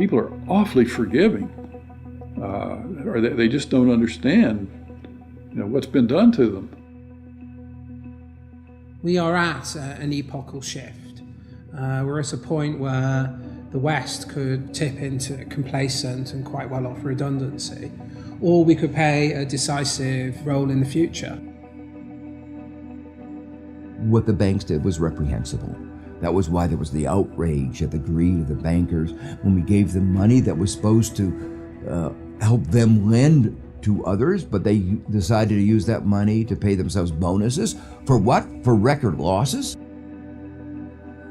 people are awfully forgiving, or they just don't understand, what's been done to them. We are at an epochal shift. We're at a point where the West could tip into complacent and quite well off redundancy, or we could play a decisive role in the future. What the banks did was reprehensible. That was why there was the outrage at the greed of the bankers when we gave them money that was supposed to help them lend to others, but they decided to use that money to pay themselves bonuses. For what? For record losses?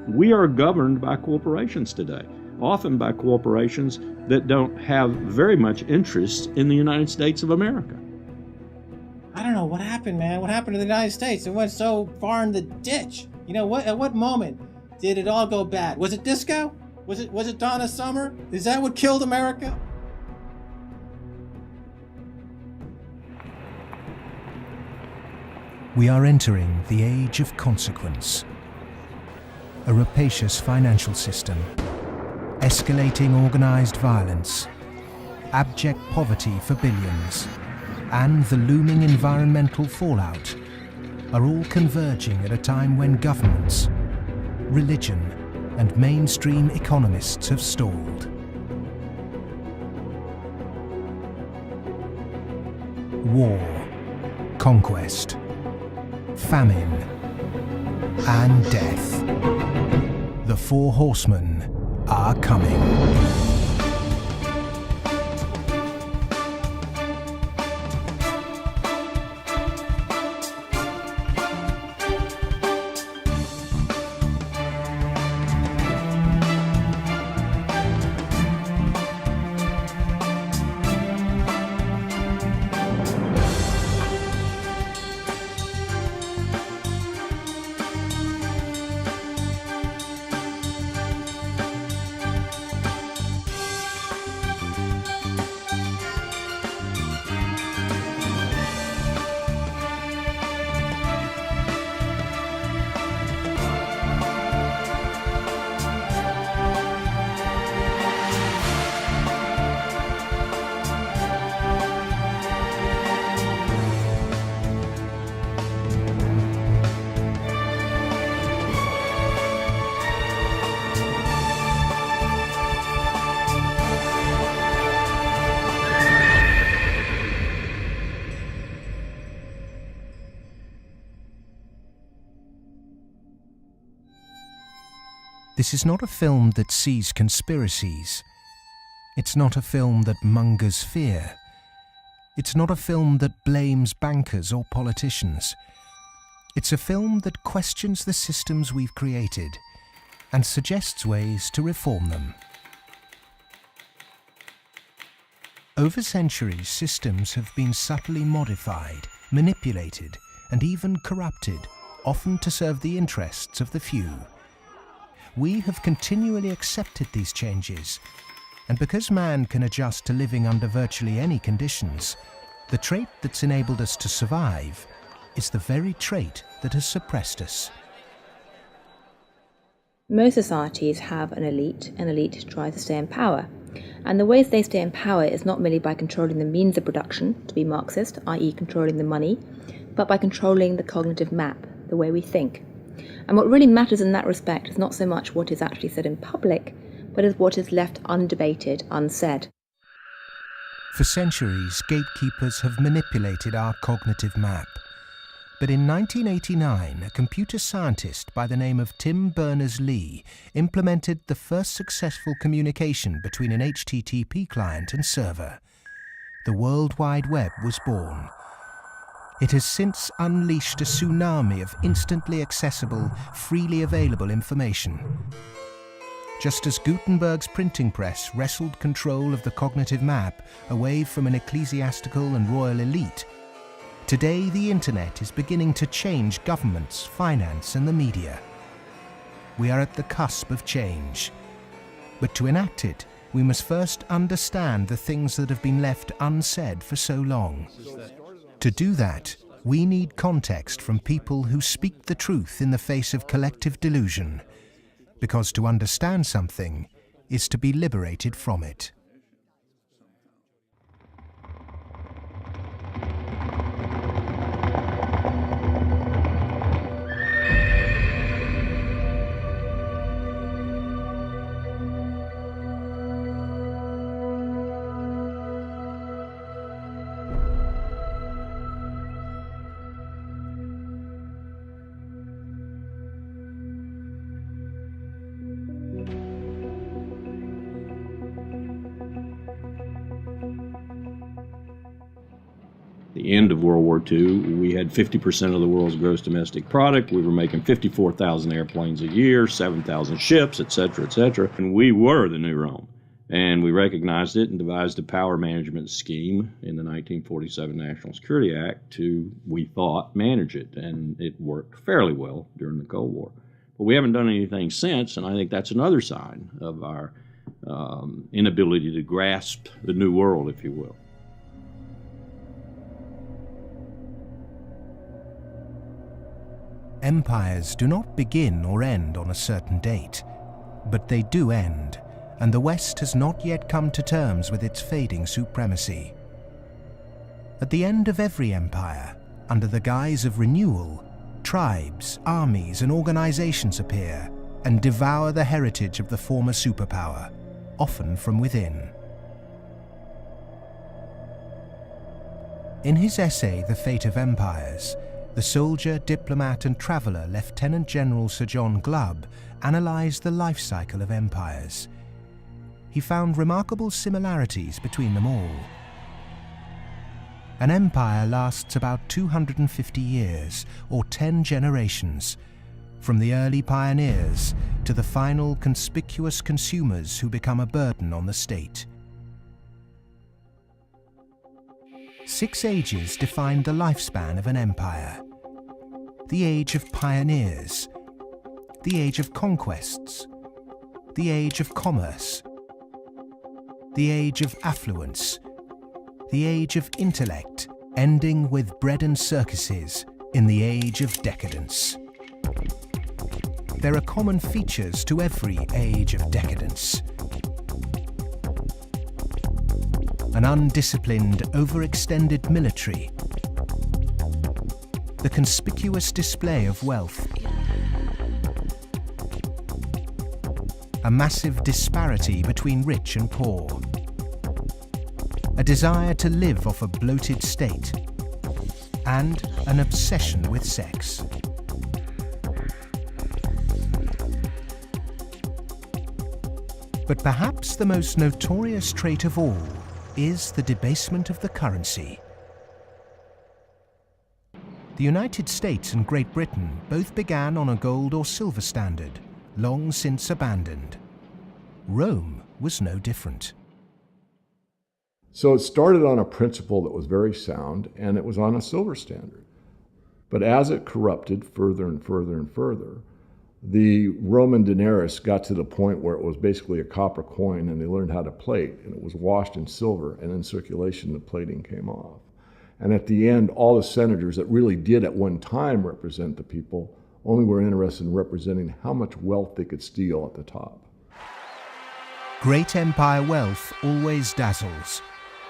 We are governed by corporations today, often by corporations that don't have very much interest in the United States of America. I don't know what happened, man. What happened to the United States? It went so far in the ditch. At what moment did it all go bad? Was it disco? Was it Donna Summer? Is that what killed America? We are entering the age of consequence. A rapacious financial system, escalating organized violence, abject poverty for billions, and the looming environmental fallout are all converging at a time when governments, religion, and mainstream economists have stalled. War, conquest, famine, and death. The Four Horsemen are coming. This is not a film that sees conspiracies. It's not a film that mongers fear. It's not a film that blames bankers or politicians. It's a film that questions the systems we've created and suggests ways to reform them. Over centuries, systems have been subtly modified, manipulated, and even corrupted, often to serve the interests of the few. We have continually accepted these changes, and because man can adjust to living under virtually any conditions, the trait that's enabled us to survive is the very trait that has suppressed us. Most societies have an elite, and elite tries to stay in power. And the ways they stay in power is not merely by controlling the means of production, to be Marxist, i.e. controlling the money, but by controlling the cognitive map, the way we think. And what really matters in that respect is not so much what is actually said in public, but is what is left undebated, unsaid. For centuries, gatekeepers have manipulated our cognitive map. But in 1989, a computer scientist by the name of Tim Berners-Lee implemented the first successful communication between an HTTP client and server. The World Wide Web was born. It has since unleashed a tsunami of instantly accessible, freely available information. Just as Gutenberg's printing press wrestled control of the cognitive map away from an ecclesiastical and royal elite, today the internet is beginning to change governments, finance, and the media. We are at the cusp of change. But to enact it, we must first understand the things that have been left unsaid for so long. To do that, we need context from people who speak the truth in the face of collective delusion. Because to understand something, is to be liberated from it. The end of World War II, we had 50% of the world's gross domestic product. We were making 54,000 airplanes a year, 7,000 ships, et cetera, and we were the new Rome. And we recognized it and devised a power management scheme in the 1947 National Security Act to, we thought, manage it, and it worked fairly well during the Cold War. But we haven't done anything since, and I think that's another sign of our inability to grasp the new world, if you will. Empires do not begin or end on a certain date, but they do end, and the West has not yet come to terms with its fading supremacy. At the end of every empire, under the guise of renewal, tribes, armies, and organizations appear and devour the heritage of the former superpower, often from within. In his essay, The Fate of Empires, the soldier, diplomat, and traveller Lieutenant General Sir John Glubb analysed the life cycle of empires. He found remarkable similarities between them all. An empire lasts about 250 years, or 10 generations, from the early pioneers to the final conspicuous consumers who become a burden on the state. 6 ages defined the lifespan of an empire. The age of pioneers, the age of conquests, the age of commerce, the age of affluence, the age of intellect, ending with bread and circuses in the age of decadence. There are common features to every age of decadence. An undisciplined, overextended military, the conspicuous display of wealth, a massive disparity between rich and poor, a desire to live off a bloated state, and an obsession with sex. But perhaps the most notorious trait of all is the debasement of the currency. The United States and Great Britain both began on a gold or silver standard, long since abandoned. Rome was no different. So it started on a principle that was very sound, and it was on a silver standard. But as it corrupted further and further and further, the Roman denarius got to the point where it was basically a copper coin, and they learned how to plate, and it was washed in silver, and in circulation the plating came off. And at the end, all the senators that really did at one time represent the people only were interested in representing how much wealth they could steal at the top. Great empire wealth always dazzles,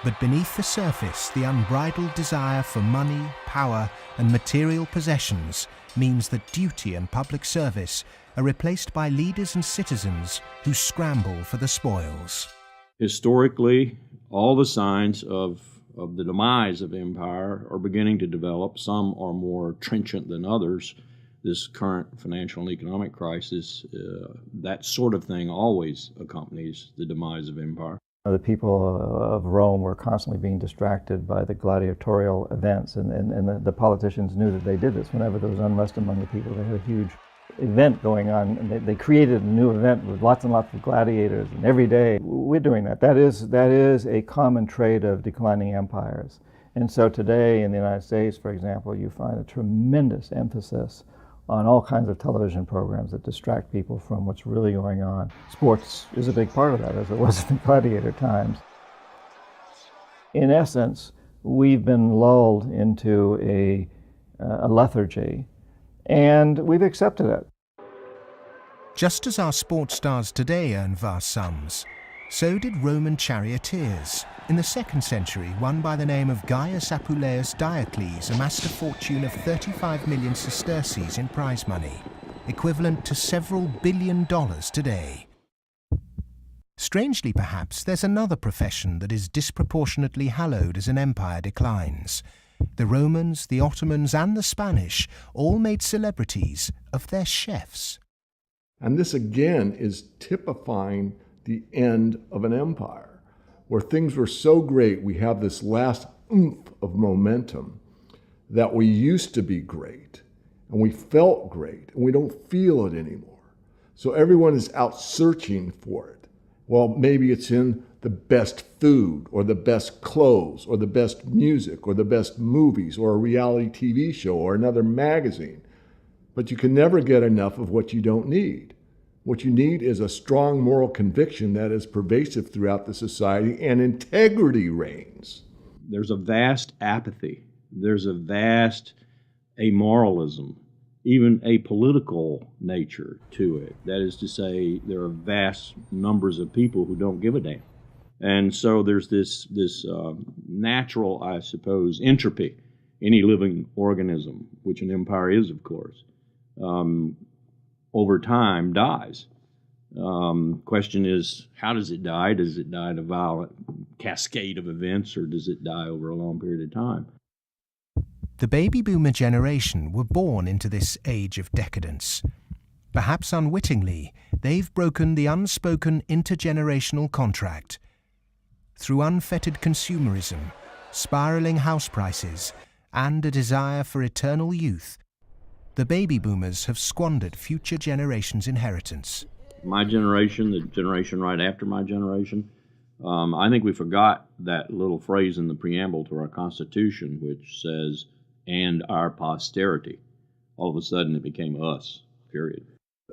but beneath the surface, the unbridled desire for money, power, and material possessions means that duty and public service are replaced by leaders and citizens who scramble for the spoils. Historically, all the signs of the demise of empire are beginning to develop. Some are more trenchant than others. This current financial and economic crisis, that sort of thing always accompanies the demise of empire. The people of Rome were constantly being distracted by the gladiatorial events, and the politicians knew that they did this. Whenever there was unrest among the people, they had a huge event going on, and they created a new event with lots and lots of gladiators, and every day we're doing that. That is a common trait of declining empires. And so today in the United States, for example, you find a tremendous emphasis on all kinds of television programs that distract people from what's really going on. Sports is a big part of that, as it was in the gladiator times. In essence, we've been lulled into a lethargy, and we've accepted it. Just as our sports stars today earn vast sums, so did Roman charioteers. In the 2nd century, one by the name of Gaius Apuleius Diocles amassed a fortune of 35 million sesterces in prize money, equivalent to several $1 billion today. Strangely perhaps, there's another profession that is disproportionately hallowed as an empire declines. The Romans, the Ottomans and the Spanish all made celebrities of their chefs. And this again is typifying the end of an empire, where things were so great, we have this last oomph of momentum that we used to be great, and we felt great, and we don't feel it anymore. So everyone is out searching for it. Well, maybe it's in the best food, or the best clothes, or the best music, or the best movies, or a reality TV show, or another magazine. But you can never get enough of what you don't need. What you need is a strong moral conviction that is pervasive throughout the society, and integrity reigns. There's a vast apathy. There's a vast amoralism, even a political nature to it. That is to say, there are vast numbers of people who don't give a damn. And so there's this natural, I suppose, entropy. Any living organism, which an empire is, of course, over time dies. Question is, how does it die? Does it die in a violent cascade of events, or does it die over a long period of time? The baby boomer generation were born into this age of decadence. Perhaps unwittingly, they've broken the unspoken intergenerational contract. Through unfettered consumerism, spiraling house prices, and a desire for eternal youth, the baby boomers have squandered future generations' inheritance. My generation, the generation right after my generation, I think we forgot that little phrase in the preamble to our Constitution, which says, "and our posterity." All of a sudden it became us, period.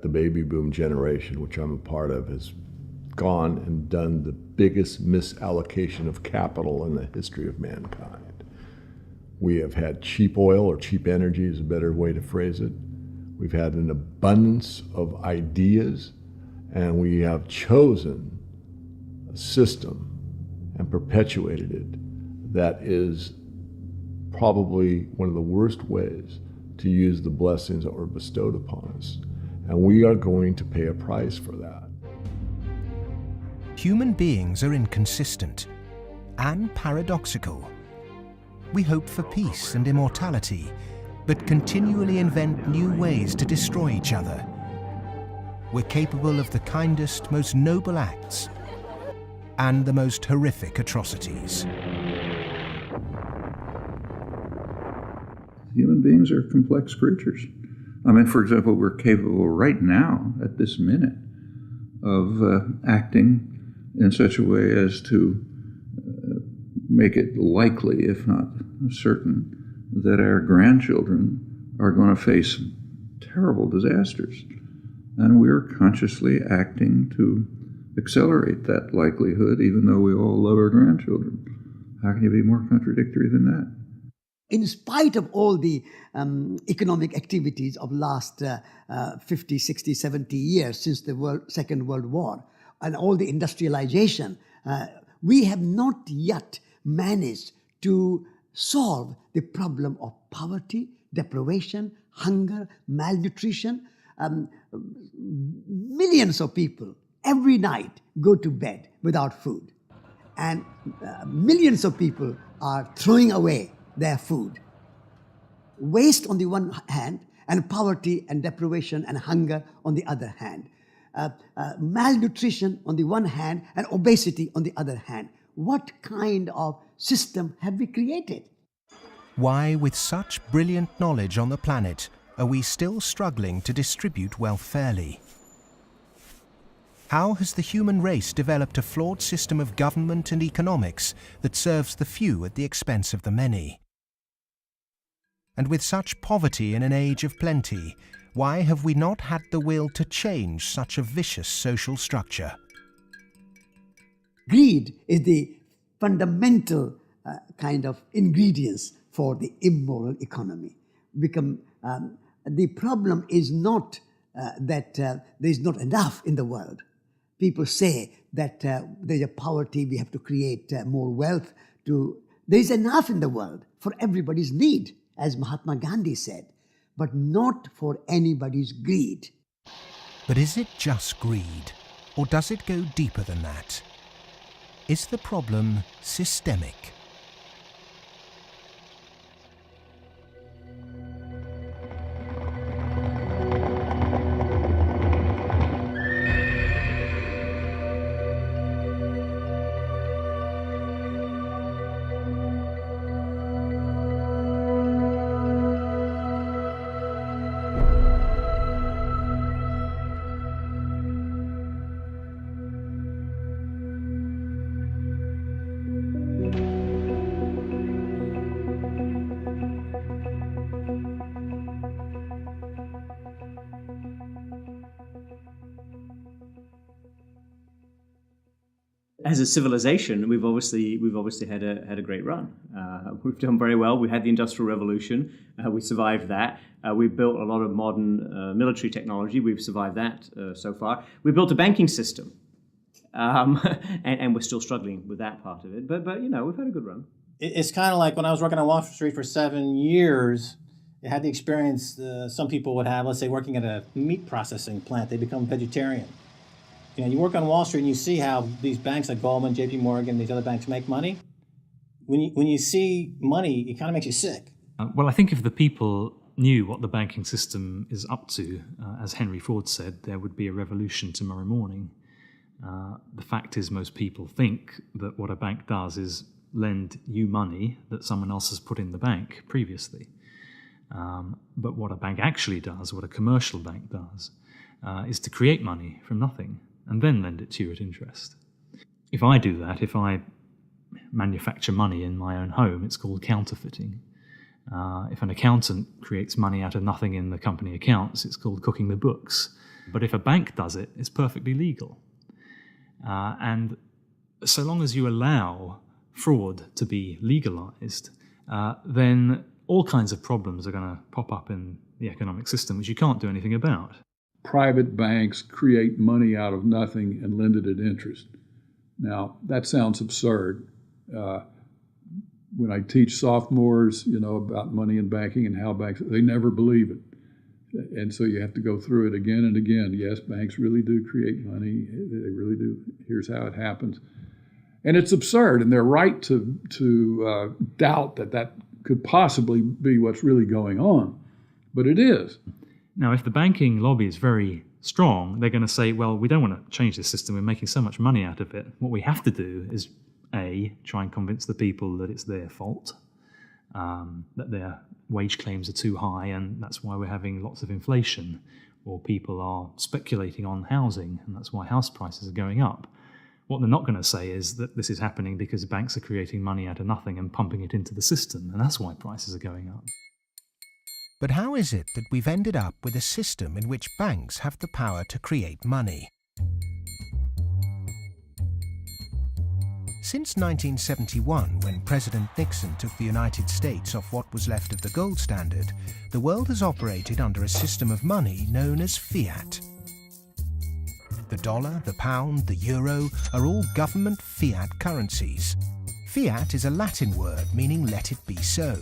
The baby boom generation, which I'm a part of, has gone and done the biggest misallocation of capital in the history of mankind. We have had cheap oil, or cheap energy is a better way to phrase it. We've had an abundance of ideas, and we have chosen a system and perpetuated it that is probably one of the worst ways to use the blessings that were bestowed upon us. And we are going to pay a price for that. Human beings are inconsistent and paradoxical. We hope for peace and immortality, but continually invent new ways to destroy each other. We're capable of the kindest, most noble acts and the most horrific atrocities. Human beings are complex creatures. I mean, for example, we're capable right now, at this minute, of acting in such a way as to make it likely, if not certain, that our grandchildren are going to face terrible disasters. And we're consciously acting to accelerate that likelihood, even though we all love our grandchildren. How can you be more contradictory than that? In spite of all the economic activities of last 50, 60, 70 years since the Second World War, and all the industrialization, we have not yet managed to solve the problem of poverty, deprivation, hunger, malnutrition. Millions of people every night go to bed without food, and millions of people are throwing away their food. Waste on the one hand, and poverty and deprivation and hunger on the other hand. Malnutrition on the one hand, and obesity on the other hand. What kind of system have we created? Why, with such brilliant knowledge on the planet, are we still struggling to distribute wealth fairly? How has the human race developed a flawed system of government and economics that serves the few at the expense of the many? And with such poverty in an age of plenty, why have we not had the will to change such a vicious social structure? Greed is the fundamental kind of ingredients for the immoral economy. The problem is not that there's not enough in the world. People say that there's a poverty, we have to create more wealth. There's enough in the world for everybody's need, as Mahatma Gandhi said, but not for anybody's greed. But is it just greed, or does it go deeper than that? Is the problem systemic? As a civilization, we've obviously had a great run. We've done very well. We had the Industrial Revolution. We survived that. We built a lot of modern military technology. We've survived that so far. We built a banking system, and we're still struggling with that part of it. But we've had a good run. It's kind of like when I was working on Wall Street for 7 years. I had the experience some people would have. Let's say working at a meat processing plant, they become vegetarian. You work on Wall Street and you see how these banks like Goldman, J.P. Morgan, these other banks make money. When you see money, it kind of makes you sick. Well, I think if the people knew what the banking system is up to, as Henry Ford said, there would be a revolution tomorrow morning. The fact is, most people think that what a bank does is lend you money that someone else has put in the bank previously. But what a bank actually does, what a commercial bank does, is to create money from nothing and then lend it to you at interest. If I do that, if I manufacture money in my own home, it's called counterfeiting. If an accountant creates money out of nothing in the company accounts, it's called cooking the books. But if a bank does it, it's perfectly legal. And so long as you allow fraud to be legalized, then all kinds of problems are going to pop up in the economic system, which you can't do anything about. Private banks create money out of nothing and lend it at interest. Now, that sounds absurd. When I teach sophomores, about money and banking and how banks, they never believe it. And so you have to go through it again and again. Yes, banks really do create money. They really do. Here's how it happens. And it's absurd, and they're right to doubt that could possibly be what's really going on. But it is. Now, if the banking lobby is very strong, they're going to say, well, we don't want to change this system. We're making so much money out of it. What we have to do is, A, try and convince the people that it's their fault, that their wage claims are too high, and that's why we're having lots of inflation, or people are speculating on housing, and that's why house prices are going up. What they're not going to say is that this is happening because banks are creating money out of nothing and pumping it into the system, and that's why prices are going up. But how is it that we've ended up with a system in which banks have the power to create money? Since 1971, when President Nixon took the United States off what was left of the gold standard, the world has operated under a system of money known as fiat. The dollar, the pound, the euro are all government fiat currencies. Fiat is a Latin word meaning let it be so.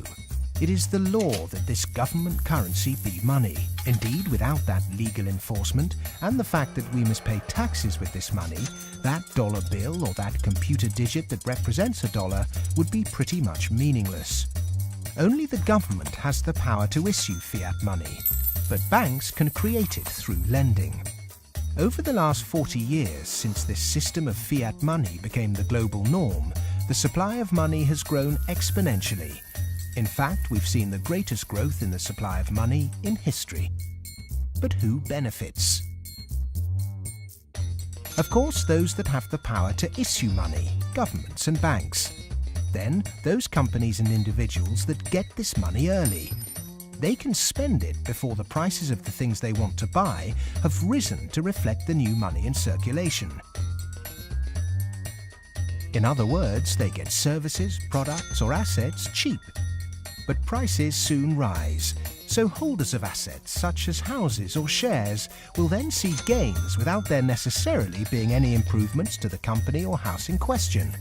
It is the law that this government currency be money. Indeed, without that legal enforcement and the fact that we must pay taxes with this money, that dollar bill or that computer digit that represents a dollar would be pretty much meaningless. Only the government has the power to issue fiat money, but banks can create it through lending. Over the last 40 years, since this system of fiat money became the global norm, the supply of money has grown exponentially. In fact, we've seen the greatest growth in the supply of money in history. But who benefits? Of course, those that have the power to issue money, governments and banks. Then, those companies and individuals that get this money early. They can spend it before the prices of the things they want to buy have risen to reflect the new money in circulation. In other words, they get services, products or assets cheap. But prices soon rise. So holders of assets such as houses or shares will then see gains without there necessarily being any improvements to the company or house in question.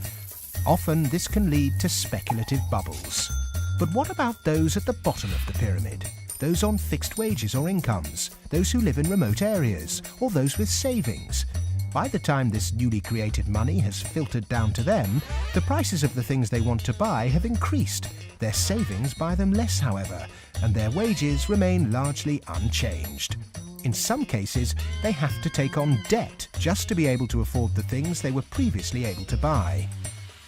Often this can lead to speculative bubbles. But what about those at the bottom of the pyramid? Those on fixed wages or incomes, those who live in remote areas, or those with savings? By the time this newly created money has filtered down to them, the prices of the things they want to buy have increased. Their savings buy them less, however, and their wages remain largely unchanged. In some cases, they have to take on debt just to be able to afford the things they were previously able to buy,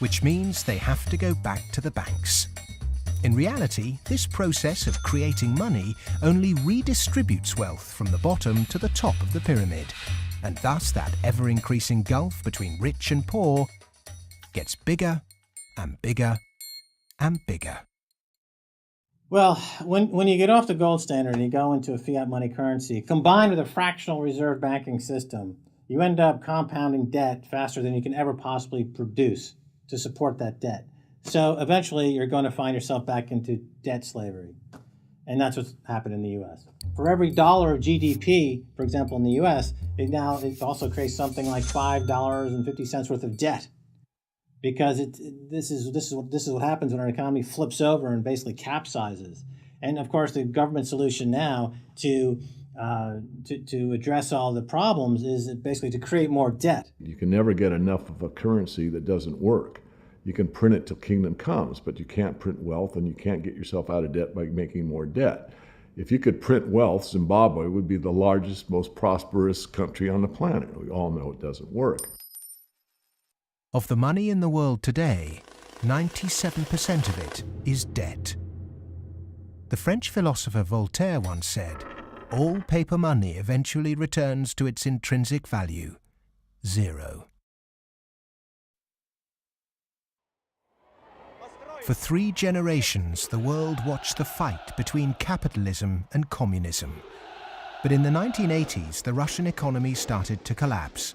which means they have to go back to the banks. In reality, this process of creating money only redistributes wealth from the bottom to the top of the pyramid, and thus that ever-increasing gulf between rich and poor gets bigger and bigger and bigger. Well, when you get off the gold standard and you go into a fiat money currency, combined with a fractional reserve banking system, you end up compounding debt faster than you can ever possibly produce to support that debt. So eventually you're going to find yourself back into debt slavery. And that's what's happened in the U.S. For every dollar of GDP, for example, in the U.S., it also creates something like $5.50 worth of debt. Because this is what happens when our economy flips over and basically capsizes. And of course, the government solution now to address all the problems is basically to create more debt. You can never get enough of a currency that doesn't work. You can print it till kingdom comes, but you can't print wealth, and you can't get yourself out of debt by making more debt. If you could print wealth, Zimbabwe would be the largest, most prosperous country on the planet. We all know it doesn't work. Of the money in the world today, 97% of it is debt. The French philosopher Voltaire once said, "All paper money eventually returns to its intrinsic value, zero." For 3 generations, the world watched the fight between capitalism and communism. But in the 1980s, the Russian economy started to collapse.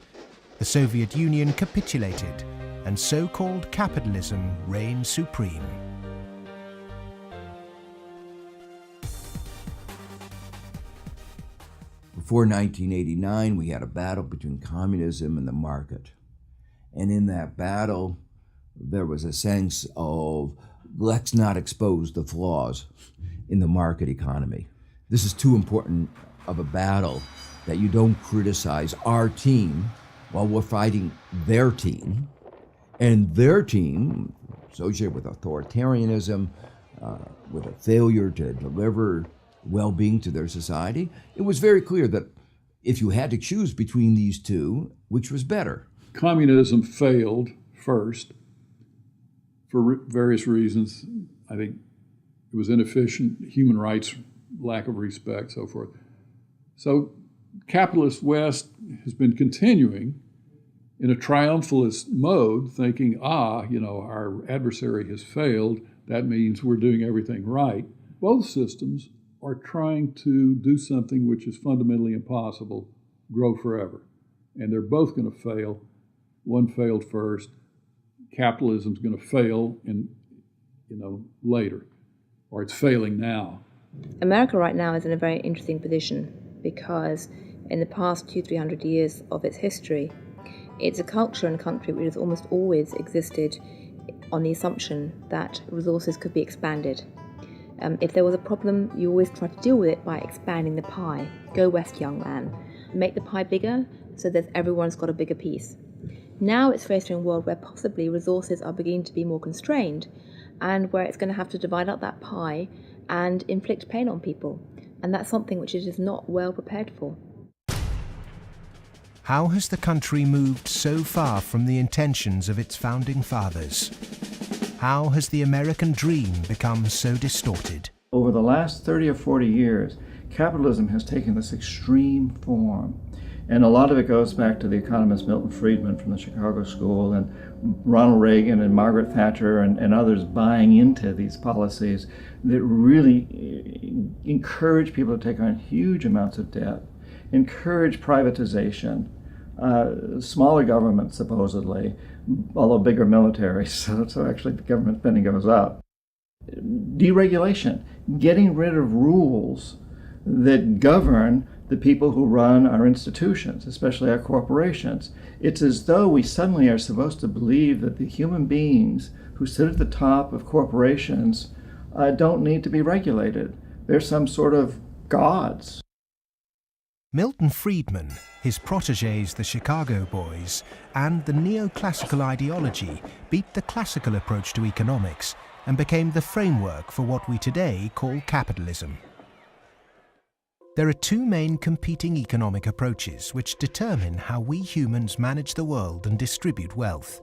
The Soviet Union capitulated, and so-called capitalism reigned supreme. Before 1989, we had a battle between communism and the market. And in that battle, there was a sense of, let's not expose the flaws in the market economy. This is too important of a battle that you don't criticize our team while we're fighting their team. And their team, associated with authoritarianism, with a failure to deliver well-being to their society, it was very clear that if you had to choose between these two, which was better? Communism failed first for various reasons. I think it was inefficient, human rights, lack of respect, so forth. So capitalist West has been continuing in a triumphalist mode, thinking, our adversary has failed, that means we're doing everything right. Both systems are trying to do something which is fundamentally impossible, grow forever. And they're both going to fail. One failed first. Capitalism's going to fail later, or it's failing now. America right now is in a very interesting position because in the past 200-300 years of its history, it's a culture and country which has almost always existed on the assumption that resources could be expanded. If there was a problem, you always try to deal with it by expanding the pie. Go west, young man. Make the pie bigger so that everyone's got a bigger piece. Now it's facing a world where possibly resources are beginning to be more constrained and where it's going to have to divide up that pie and inflict pain on people. And that's something which it is not well prepared for. How has the country moved so far from the intentions of its founding fathers? How has the American dream become so distorted? Over the last 30 or 40 years, capitalism has taken this extreme form. And a lot of it goes back to the economist Milton Friedman from the Chicago School and Ronald Reagan and Margaret Thatcher and others buying into these policies that really encourage people to take on huge amounts of debt, encourage privatization, smaller government supposedly, although bigger military, so actually the government spending goes up. Deregulation. getting rid of rules that govern the people who run our institutions, especially our corporations. It's as though we suddenly are supposed to believe that the human beings who sit at the top of corporations don't need to be regulated. They're some sort of gods. Milton Friedman, his protégés the Chicago Boys, and the neoclassical ideology beat the classical approach to economics and became the framework for what we today call capitalism. There are two main competing economic approaches which determine how we humans manage the world and distribute wealth.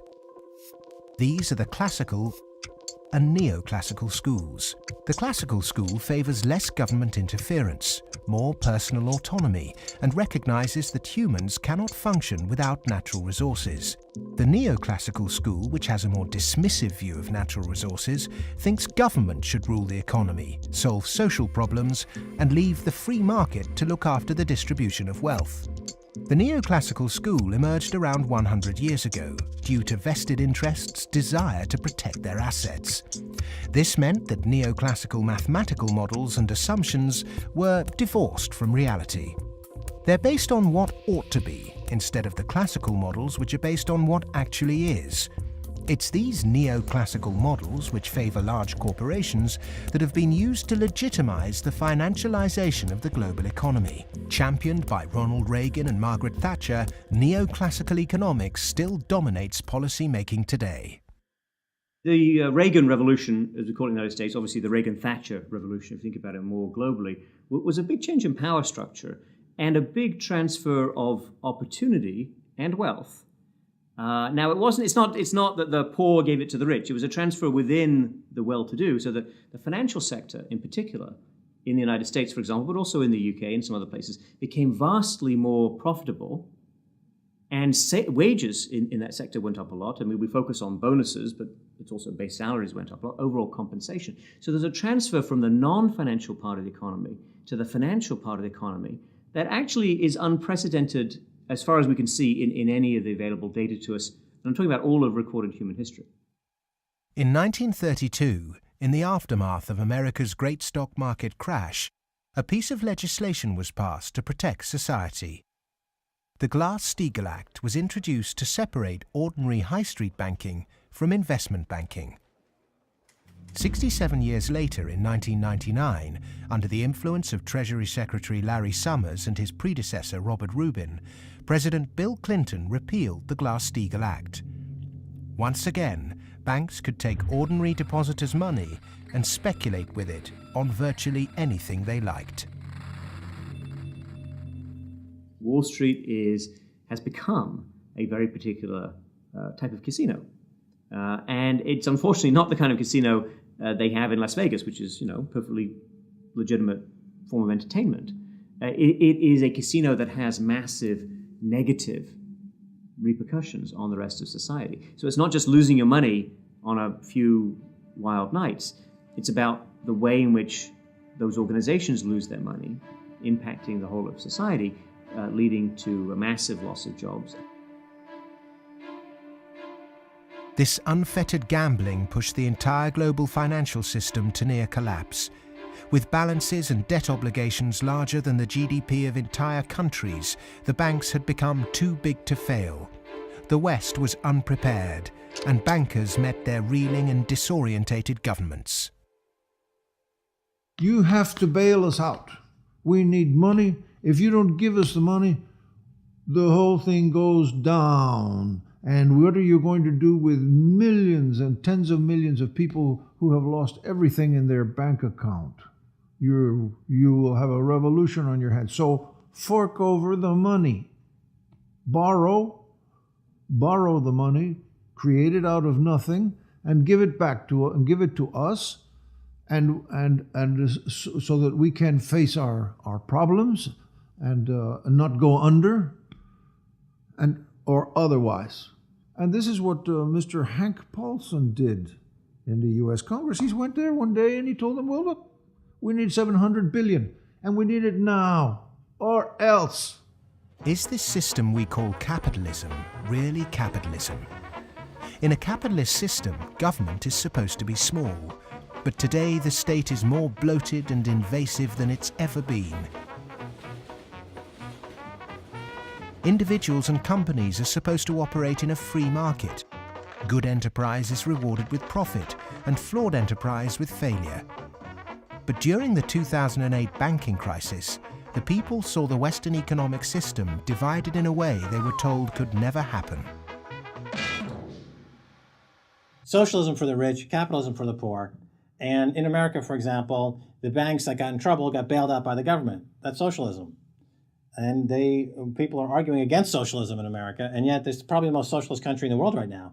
These are the classical and neoclassical schools. The classical school favours less government interference, more personal autonomy, and recognises that humans cannot function without natural resources. The neoclassical school, which has a more dismissive view of natural resources, thinks government should rule the economy, solve social problems, and leave the free market to look after the distribution of wealth. The neoclassical school emerged around 100 years ago due to vested interests' desire to protect their assets. This meant that neoclassical mathematical models and assumptions were divorced from reality. They're based on what ought to be, instead of the classical models which are based on what actually is. It's these neoclassical models, which favour large corporations, that have been used to legitimise the financialisation of the global economy. Championed by Ronald Reagan and Margaret Thatcher, neoclassical economics still dominates policy-making today. The Reagan Revolution, as we call it in the United States, obviously the Reagan-Thatcher Revolution, if you think about it more globally, was a big change in power structure and a big transfer of opportunity and wealth. Now, it's not that the poor gave it to the rich. It was a transfer within the well-to-do, so that the financial sector, in particular, in the United States, for example, but also in the UK and some other places, became vastly more profitable, and wages in that sector went up a lot. I mean, we focus on bonuses, but it's also base salaries went up a lot, overall compensation. So there's a transfer from the non-financial part of the economy to the financial part of the economy that actually is unprecedented as far as we can see in any of the available data to us. And I'm talking about all of recorded human history. In 1932, in the aftermath of America's great stock market crash, a piece of legislation was passed to protect society. The Glass-Steagall Act was introduced to separate ordinary high street banking from investment banking. 67 years later, in 1999, under the influence of Treasury Secretary Larry Summers and his predecessor Robert Rubin, President Bill Clinton repealed the Glass-Steagall Act. Once again, banks could take ordinary depositors' money and speculate with it on virtually anything they liked. Wall Street has become a very particular type of casino. And it's unfortunately not the kind of casino they have in Las Vegas, which is, perfectly legitimate form of entertainment. It is a casino that has massive negative repercussions on the rest of society. So it's not just losing your money on a few wild nights. It's about the way in which those organizations lose their money, impacting the whole of society, leading to a massive loss of jobs. This unfettered gambling pushed the entire global financial system to near collapse. With balances and debt obligations larger than the GDP of entire countries, the banks had become too big to fail. The West was unprepared, and bankers met their reeling and disorientated governments. You have to bail us out. We need money. If you don't give us the money, the whole thing goes down. And what are you going to do with millions and tens of millions of people who have lost everything in their bank account? You will have a revolution on your hands. So fork over the money. Borrow the money, create it out of nothing, and give it back to us, and so that we can face our problems and not go under, or otherwise. And this is what Mr. Hank Paulson did in the U.S. Congress. He went there one day and he told them, well, look, we need $700 billion, and we need it now, or else. Is this system we call capitalism really capitalism? In a capitalist system, government is supposed to be small, But today the state is more bloated and invasive than it's ever been. Individuals and companies are supposed to operate in a free market. Good enterprise is rewarded with profit, and flawed enterprise with failure. But during the 2008 banking crisis, the people saw the Western economic system divided in a way they were told could never happen. Socialism for the rich, capitalism for the poor. And in America, for example, the banks that got in trouble got bailed out by the government. That's socialism. And people are arguing against socialism in America, and yet it's probably the most socialist country in the world right now.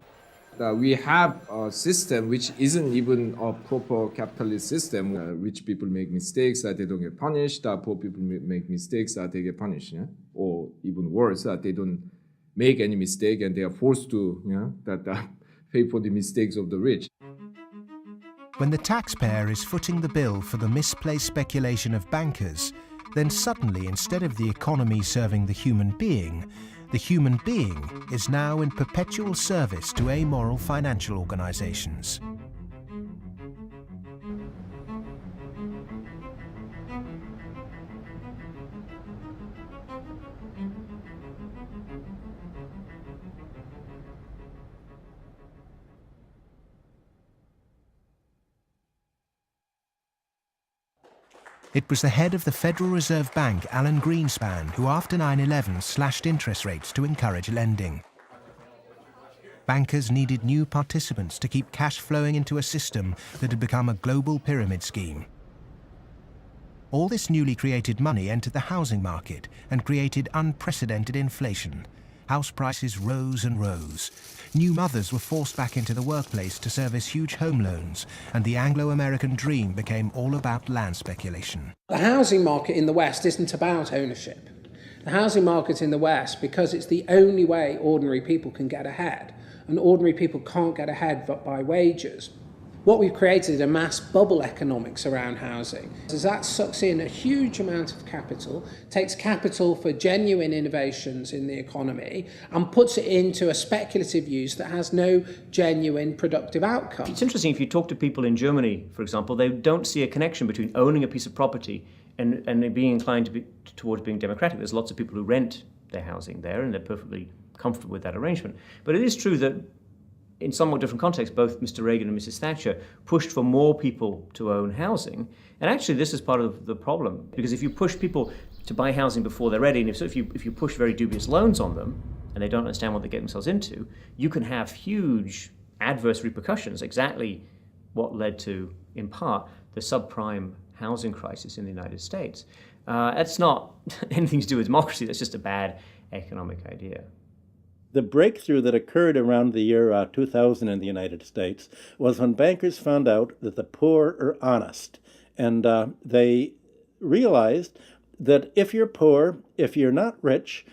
We have a system which isn't even a proper capitalist system. Rich people make mistakes that they don't get punished. Poor people make mistakes that they get punished. Yeah? Or even worse, that they don't make any mistake and they are forced to pay for the mistakes of the rich. When the taxpayer is footing the bill for the misplaced speculation of bankers, then suddenly, instead of the economy serving the human being is now in perpetual service to amoral financial organizations. It was the head of the Federal Reserve Bank, Alan Greenspan, who after 9/11 slashed interest rates to encourage lending. Bankers needed new participants to keep cash flowing into a system that had become a global pyramid scheme. All this newly created money entered the housing market and created unprecedented inflation. House prices rose and rose. New mothers were forced back into the workplace to service huge home loans, and the Anglo-American dream became all about land speculation. The housing market in the West isn't about ownership. The housing market in the West, because it's the only way ordinary people can get ahead, and ordinary people can't get ahead but by wages. What we've created is a mass bubble economics around housing. As that sucks in a huge amount of capital, takes capital for genuine innovations in the economy, and puts it into a speculative use that has no genuine productive outcome. It's interesting, if you talk to people in Germany, for example, they don't see a connection between owning a piece of property and being inclined towards being democratic. There's lots of people who rent their housing there, and they're perfectly comfortable with that arrangement. But it is true that in somewhat different contexts, both Mr. Reagan and Mrs. Thatcher pushed for more people to own housing. And actually, this is part of the problem, because if you push people to buy housing before they're ready, and if you push very dubious loans on them, and they don't understand what they get themselves into, you can have huge adverse repercussions, exactly what led to, in part, the subprime housing crisis in the United States. That's not anything to do with democracy, that's just a bad economic idea. The breakthrough that occurred around the year 2000 in the United States was when bankers found out that the poor are honest. And they realized that if you're poor, if you're not rich,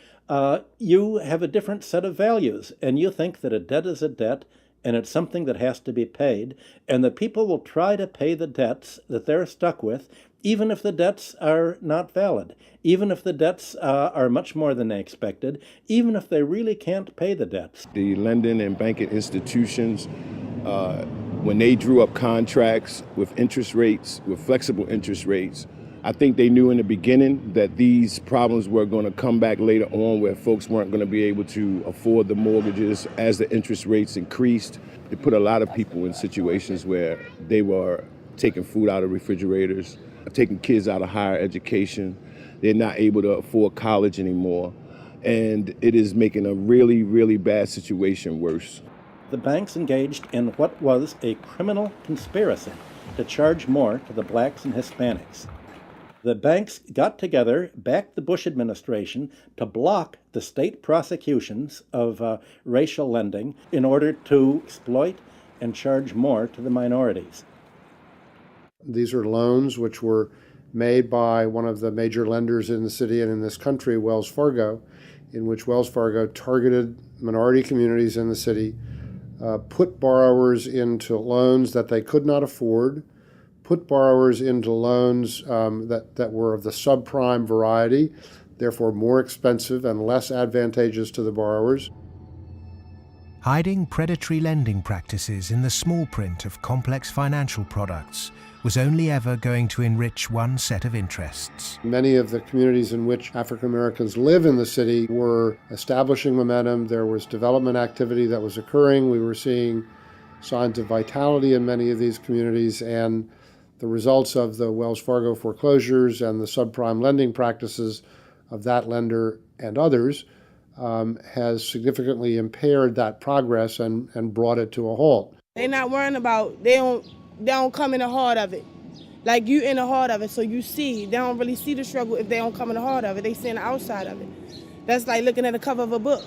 you have a different set of values. And you think that a debt is a debt, and it's something that has to be paid. And that people will try to pay the debts that they're stuck with, even if the debts are not valid, even if the debts are much more than they expected, even if they really can't pay the debts. The lending and banking institutions, when they drew up contracts with interest rates, with flexible interest rates, I think they knew in the beginning that these problems were going to come back later on, where folks weren't going to be able to afford the mortgages as the interest rates increased. It put a lot of people in situations where they were taking food out of refrigerators, taking kids out of higher education. They're not able to afford college anymore. And it is making a really, really bad situation worse. The banks engaged in what was a criminal conspiracy to charge more to the blacks and Hispanics. The banks got together, backed the Bush administration to block the state prosecutions of racial lending in order to exploit and charge more to the minorities. These are loans which were made by one of the major lenders in the city and in this country, Wells Fargo, in which Wells Fargo targeted minority communities in the city, put borrowers into loans that they could not afford, put borrowers into loans that were of the subprime variety, therefore more expensive and less advantageous to the borrowers. Hiding predatory lending practices in the small print of complex financial products was only ever going to enrich one set of interests. Many of the communities in which African Americans live in the city were establishing momentum. There was development activity that was occurring. We were seeing signs of vitality in many of these communities, and the results of the Wells Fargo foreclosures and the subprime lending practices of that lender and others has significantly impaired that progress and brought it to a halt. They're not worrying about, they don't come in the heart of it. Like you in the heart of it, so you see. They don't really see the struggle if they don't come in the heart of it. They see the outside of it. That's like looking at the cover of a book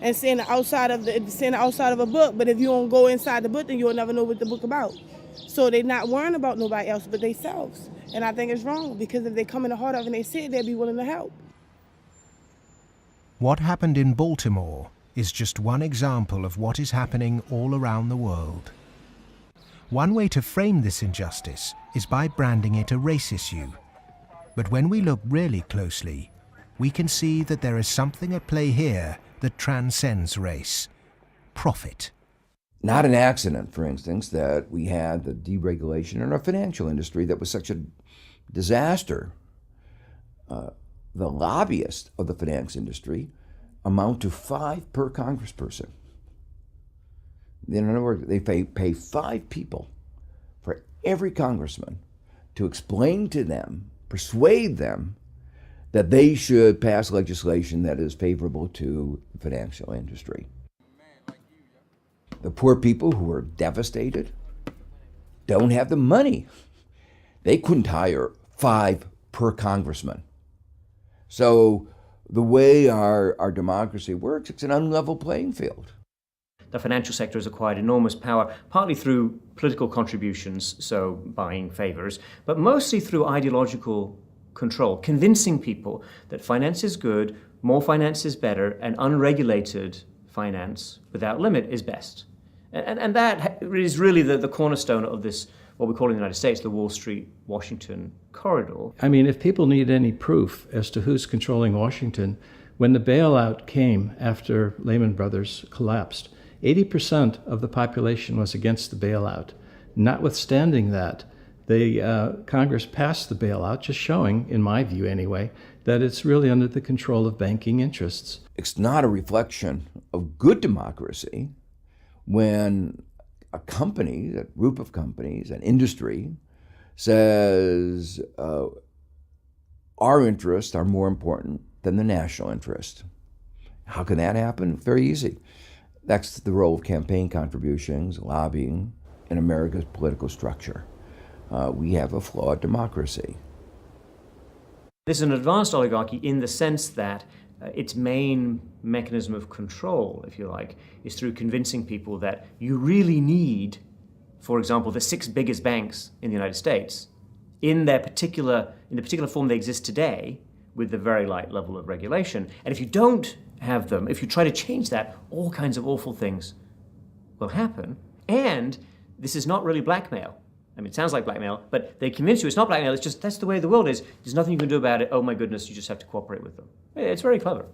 and seeing the outside of a book, but if you don't go inside the book, then you'll never know what the book about. So they're not worrying about nobody else but themselves. And I think it's wrong, because if they come in the heart of it and they see it, they'll be willing to help. What happened in Baltimore is just one example of what is happening all around the world. One way to frame this injustice is by branding it a race issue. But when we look really closely, we can see that there is something at play here that transcends race: profit. Not an accident, for instance, that we had the deregulation in our financial industry that was such a disaster. The lobbyists of the finance industry amount to 5 per congressperson. In other words, they pay 5 people for every congressman to explain to them, persuade them, that they should pass legislation that is favorable to the financial industry. The poor people who are devastated don't have the money. They couldn't hire 5 per congressman. So the way our democracy works, it's an unlevel playing field. The financial sector has acquired enormous power, partly through political contributions, so buying favors, but mostly through ideological control, convincing people that finance is good, more finance is better, and unregulated finance without limit is best. And that is really the cornerstone of this, what we call in the United States, the Wall Street-Washington corridor. I mean, if people need any proof as to who's controlling Washington, when the bailout came after Lehman Brothers collapsed, 80% of the population was against the bailout. Notwithstanding that, Congress passed the bailout, just showing, in my view anyway, that it's really under the control of banking interests. It's not a reflection of good democracy when a company, a group of companies, an industry, says our interests are more important than the national interest. How can that happen? Very easy. That's the role of campaign contributions, lobbying, in America's political structure. We have a flawed democracy. This is an advanced oligarchy in the sense that its main mechanism of control, if you like, is through convincing people that you really need, for example, the 6 biggest banks in the United States in the particular form they exist today, with the very light level of regulation. And if you don't have them, if you try to change that, all kinds of awful things will happen. And this is not really blackmail. I mean, it sounds like blackmail, but they convince you it's not blackmail, it's just that's the way the world is. There's nothing you can do about it. Oh my goodness, you just have to cooperate with them. It's very clever.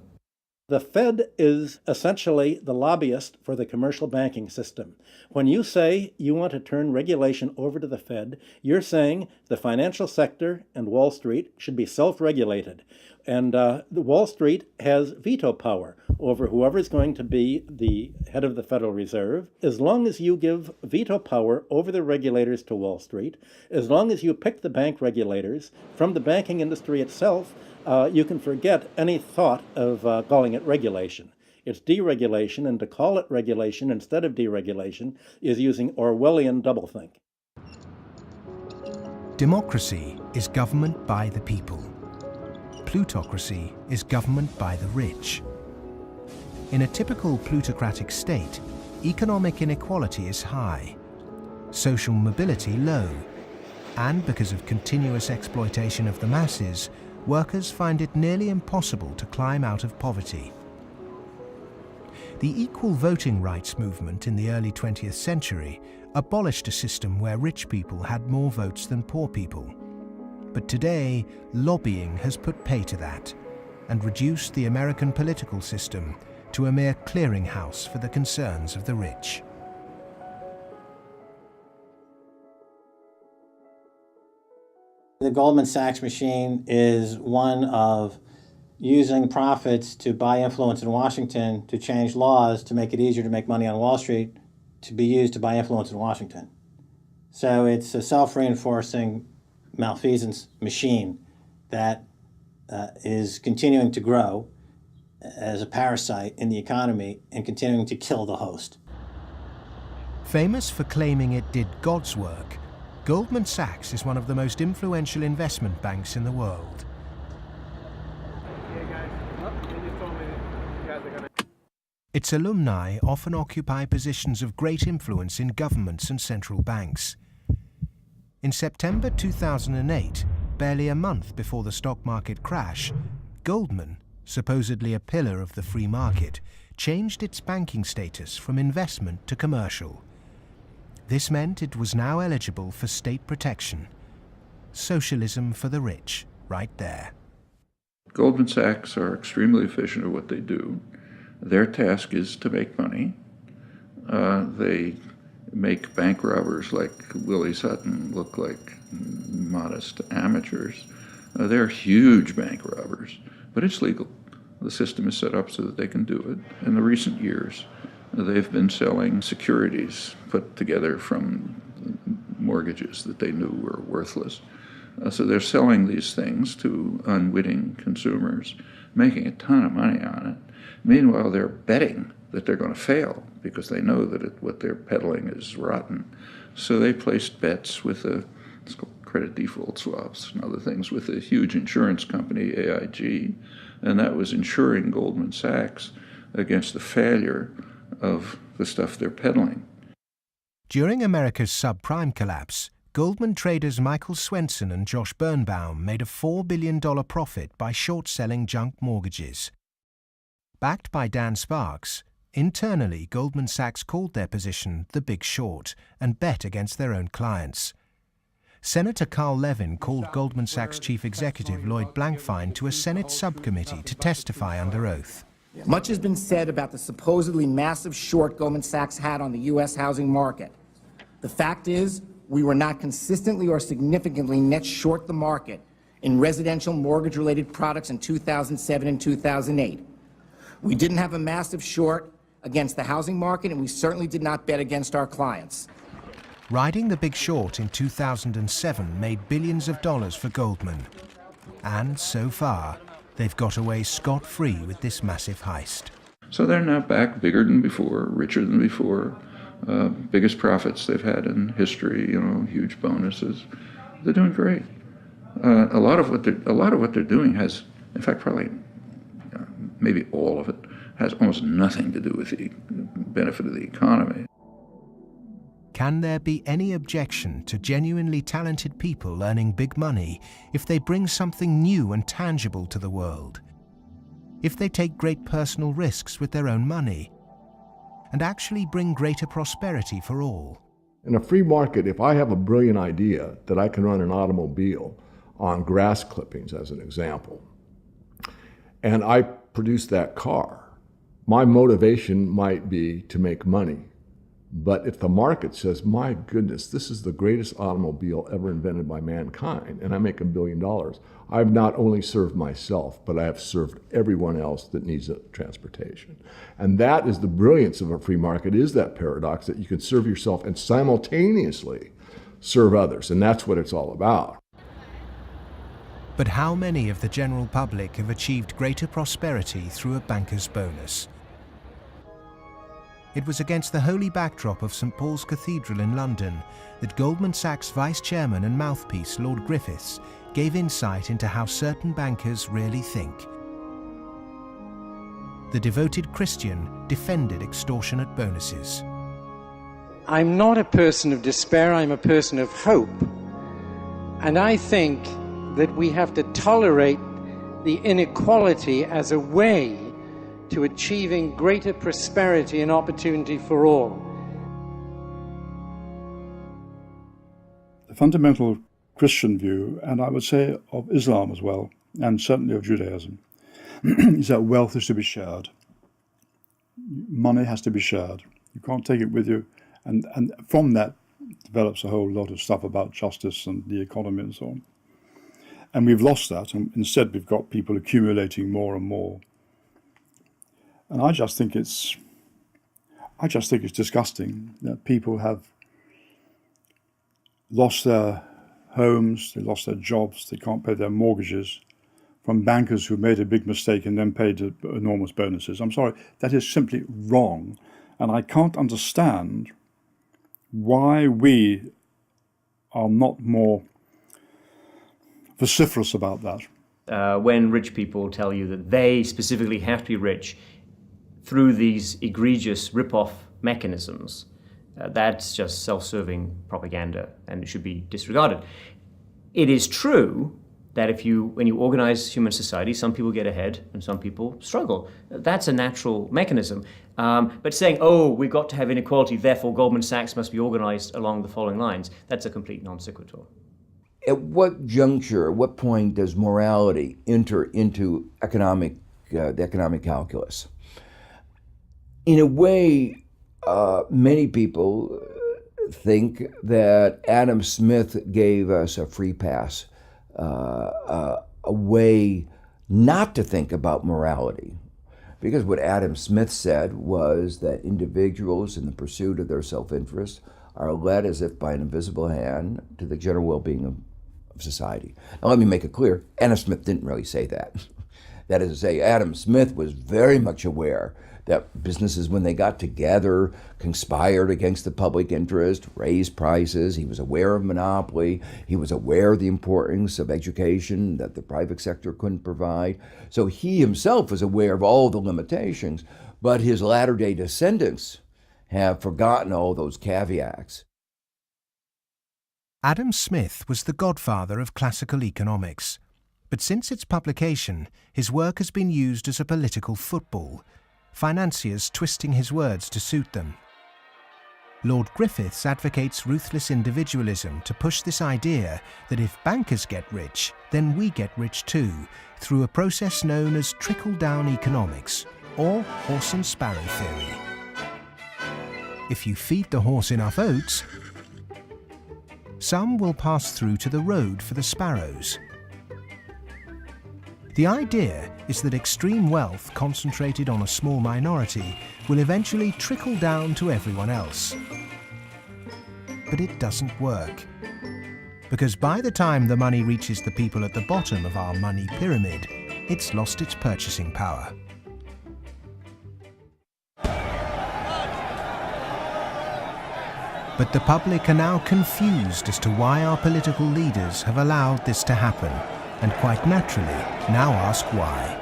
The Fed is essentially the lobbyist for the commercial banking system. When you say you want to turn regulation over to the Fed, you're saying the financial sector and Wall Street should be self-regulated. And the Wall Street has veto power over whoever is going to be the head of the Federal Reserve. As long as you give veto power over the regulators to Wall Street, as long as you pick the bank regulators from the banking industry itself, you can forget any thought of calling it regulation. It's deregulation, and to call it regulation instead of deregulation is using Orwellian doublethink. Democracy is government by the people. Plutocracy is government by the rich. In a typical plutocratic state, economic inequality is high, social mobility low, and because of continuous exploitation of the masses, workers find it nearly impossible to climb out of poverty. The equal voting rights movement in the early 20th century abolished a system where rich people had more votes than poor people. But today, lobbying has put pay to that and reduced the American political system to a mere clearinghouse for the concerns of the rich. The Goldman Sachs machine is one of using profits to buy influence in Washington, to change laws, to make it easier to make money on Wall Street, to be used to buy influence in Washington. So it's a self-reinforcing malfeasance machine that is continuing to grow as a parasite in the economy and continuing to kill the host. Famous for claiming it did God's work, Goldman Sachs is one of the most influential investment banks in the world. Its alumni often occupy positions of great influence in governments and central banks. In September 2008, barely a month before the stock market crash, Goldman, supposedly a pillar of the free market, changed its banking status from investment to commercial. This meant it was now eligible for state protection. Socialism for the rich, right there. Goldman Sachs are extremely efficient at what they do. Their task is to make money. They make bank robbers like Willie Sutton look like modest amateurs. They're huge bank robbers, but it's legal. The system is set up so that they can do it. In the recent years, they've been selling securities put together from mortgages that they knew were worthless. So they're selling these things to unwitting consumers, making a ton of money on it. Meanwhile, they're betting that they're going to fail because they know that what they're peddling is rotten. So they placed bets with it's called credit default swaps and other things with a huge insurance company, AIG, and that was insuring Goldman Sachs against the failure of the stuff they're peddling. During America's subprime collapse, Goldman traders Michael Swenson and Josh Birnbaum made a $4 billion profit by short-selling junk mortgages. Backed by Dan Sparks, internally Goldman Sachs called their position the Big Short and bet against their own clients. Senator Carl Levin called Goldman Sachs chief executive Lloyd Blankfein to a Senate subcommittee to testify under oath. Much has been said about the supposedly massive short Goldman Sachs had on the U.S. housing market. The fact is, we were not consistently or significantly net short the market in residential mortgage-related products in 2007 and 2008. We didn't have a massive short against the housing market, and we certainly did not bet against our clients. Riding the Big Short in 2007 made billions of dollars for Goldman. And so far, they've got away scot-free with this massive heist. So they're now back bigger than before, richer than before, biggest profits they've had in history, huge bonuses. They're doing great. A lot of what they're doing has, in fact, probably maybe all of it, has almost nothing to do with the benefit of the economy. Can there be any objection to genuinely talented people earning big money if they bring something new and tangible to the world? If they take great personal risks with their own money and actually bring greater prosperity for all? In a free market, if I have a brilliant idea that I can run an automobile on grass clippings, as an example, and I produce that car, my motivation might be to make money. But if the market says, my goodness, this is the greatest automobile ever invented by mankind, and I make $1 billion, I've not only served myself, but I have served everyone else that needs transportation. And that is the brilliance of a free market, is that paradox that you can serve yourself and simultaneously serve others. And that's what it's all about. But how many of the general public have achieved greater prosperity through a banker's bonus? It was against the holy backdrop of St. Paul's Cathedral in London that Goldman Sachs vice chairman and mouthpiece Lord Griffiths gave insight into how certain bankers really think. The devoted Christian defended extortionate bonuses. I'm not a person of despair, I'm a person of hope. And I think that we have to tolerate the inequality as a way to achieving greater prosperity and opportunity for all. The fundamental Christian view, and I would say of Islam as well, and certainly of Judaism, is that wealth is to be shared. money has to be shared. You can't take it with you. And from that develops a whole lot of stuff about justice and the economy and so on. And we've lost that, and instead we've got people accumulating more and more. And I just think it's disgusting that people have lost their homes, they lost their jobs, they can't pay their mortgages from bankers who made a big mistake and then paid enormous bonuses. I'm sorry, that is simply wrong. And I can't understand why we are not more vociferous about that. When rich people tell you that they specifically have to be rich through these egregious rip-off mechanisms, that's just self-serving propaganda and it should be disregarded. It is true that when you organize human society, some people get ahead and some people struggle. That's a natural mechanism. But saying, we've got to have inequality, therefore Goldman Sachs must be organized along the following lines, that's a complete non sequitur. At what juncture, at what point does morality enter into the economic calculus? In a way, many people think that Adam Smith gave us a free pass, a way not to think about morality. Because what Adam Smith said was that individuals in the pursuit of their self-interest are led as if by an invisible hand to the general well-being of society. Now let me make it clear, Adam Smith didn't really say that. That is to say, Adam Smith was very much aware that businesses, when they got together, conspired against the public interest, raised prices. He was aware of monopoly. He was aware of the importance of education that the private sector couldn't provide. So he himself was aware of all the limitations, but his latter-day descendants have forgotten all those caveats. Adam Smith was the godfather of classical economics, but since its publication, his work has been used as a political football, financiers twisting his words to suit them. Lord Griffiths advocates ruthless individualism to push this idea that if bankers get rich, then we get rich too, through a process known as trickle-down economics, or horse and sparrow theory. If you feed the horse enough oats, some will pass through to the road for the sparrows. The idea is that extreme wealth concentrated on a small minority will eventually trickle down to everyone else. But it doesn't work. Because by the time the money reaches the people at the bottom of our money pyramid, it's lost its purchasing power. But the public are now confused as to why our political leaders have allowed this to happen, and quite naturally now ask why.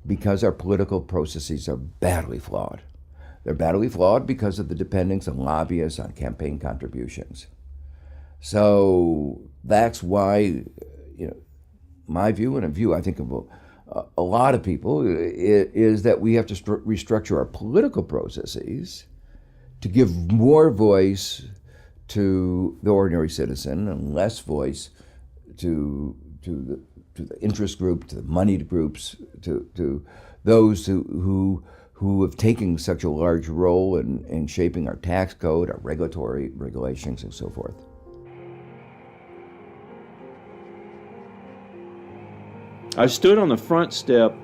Because our political processes are badly flawed. They're badly flawed because of the dependence on lobbyists, on campaign contributions. So that's why, my view and a view I think of a lot of people is that we have to restructure our political processes to give more voice to the ordinary citizen and less voice to the interest group, to the moneyed groups, to those who have taken such a large role in shaping our tax code, our regulatory regulations, and so forth. I stood on the front step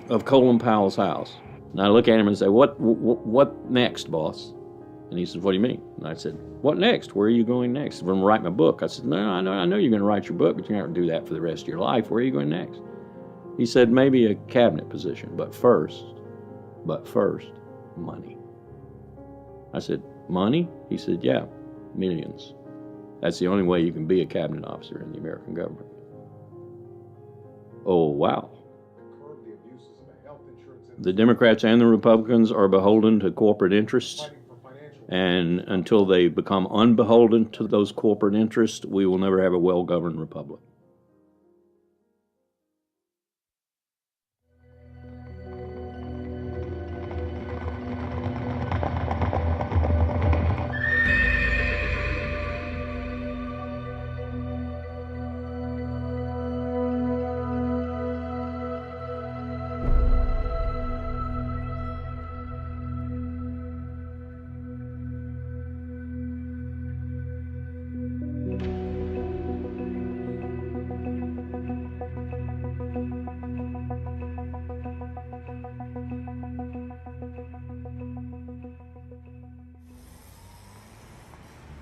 of Colin Powell's house, and I look at him and say, "What next, boss?" And he said, "What do you mean?" And I said, "What next? Where are you going next?" "I'm going to write my book." I said, "No, I know you're going to write your book, but you're not going to do that for the rest of your life. Where are you going next?" He said, "Maybe a cabinet position, but first, money." I said, "Money?" He said, "Yeah, millions. That's the only way you can be a cabinet officer in the American government." Oh, wow. The Democrats and the Republicans are beholden to corporate interests. And until they become unbeholden to those corporate interests, we will never have a well-governed republic.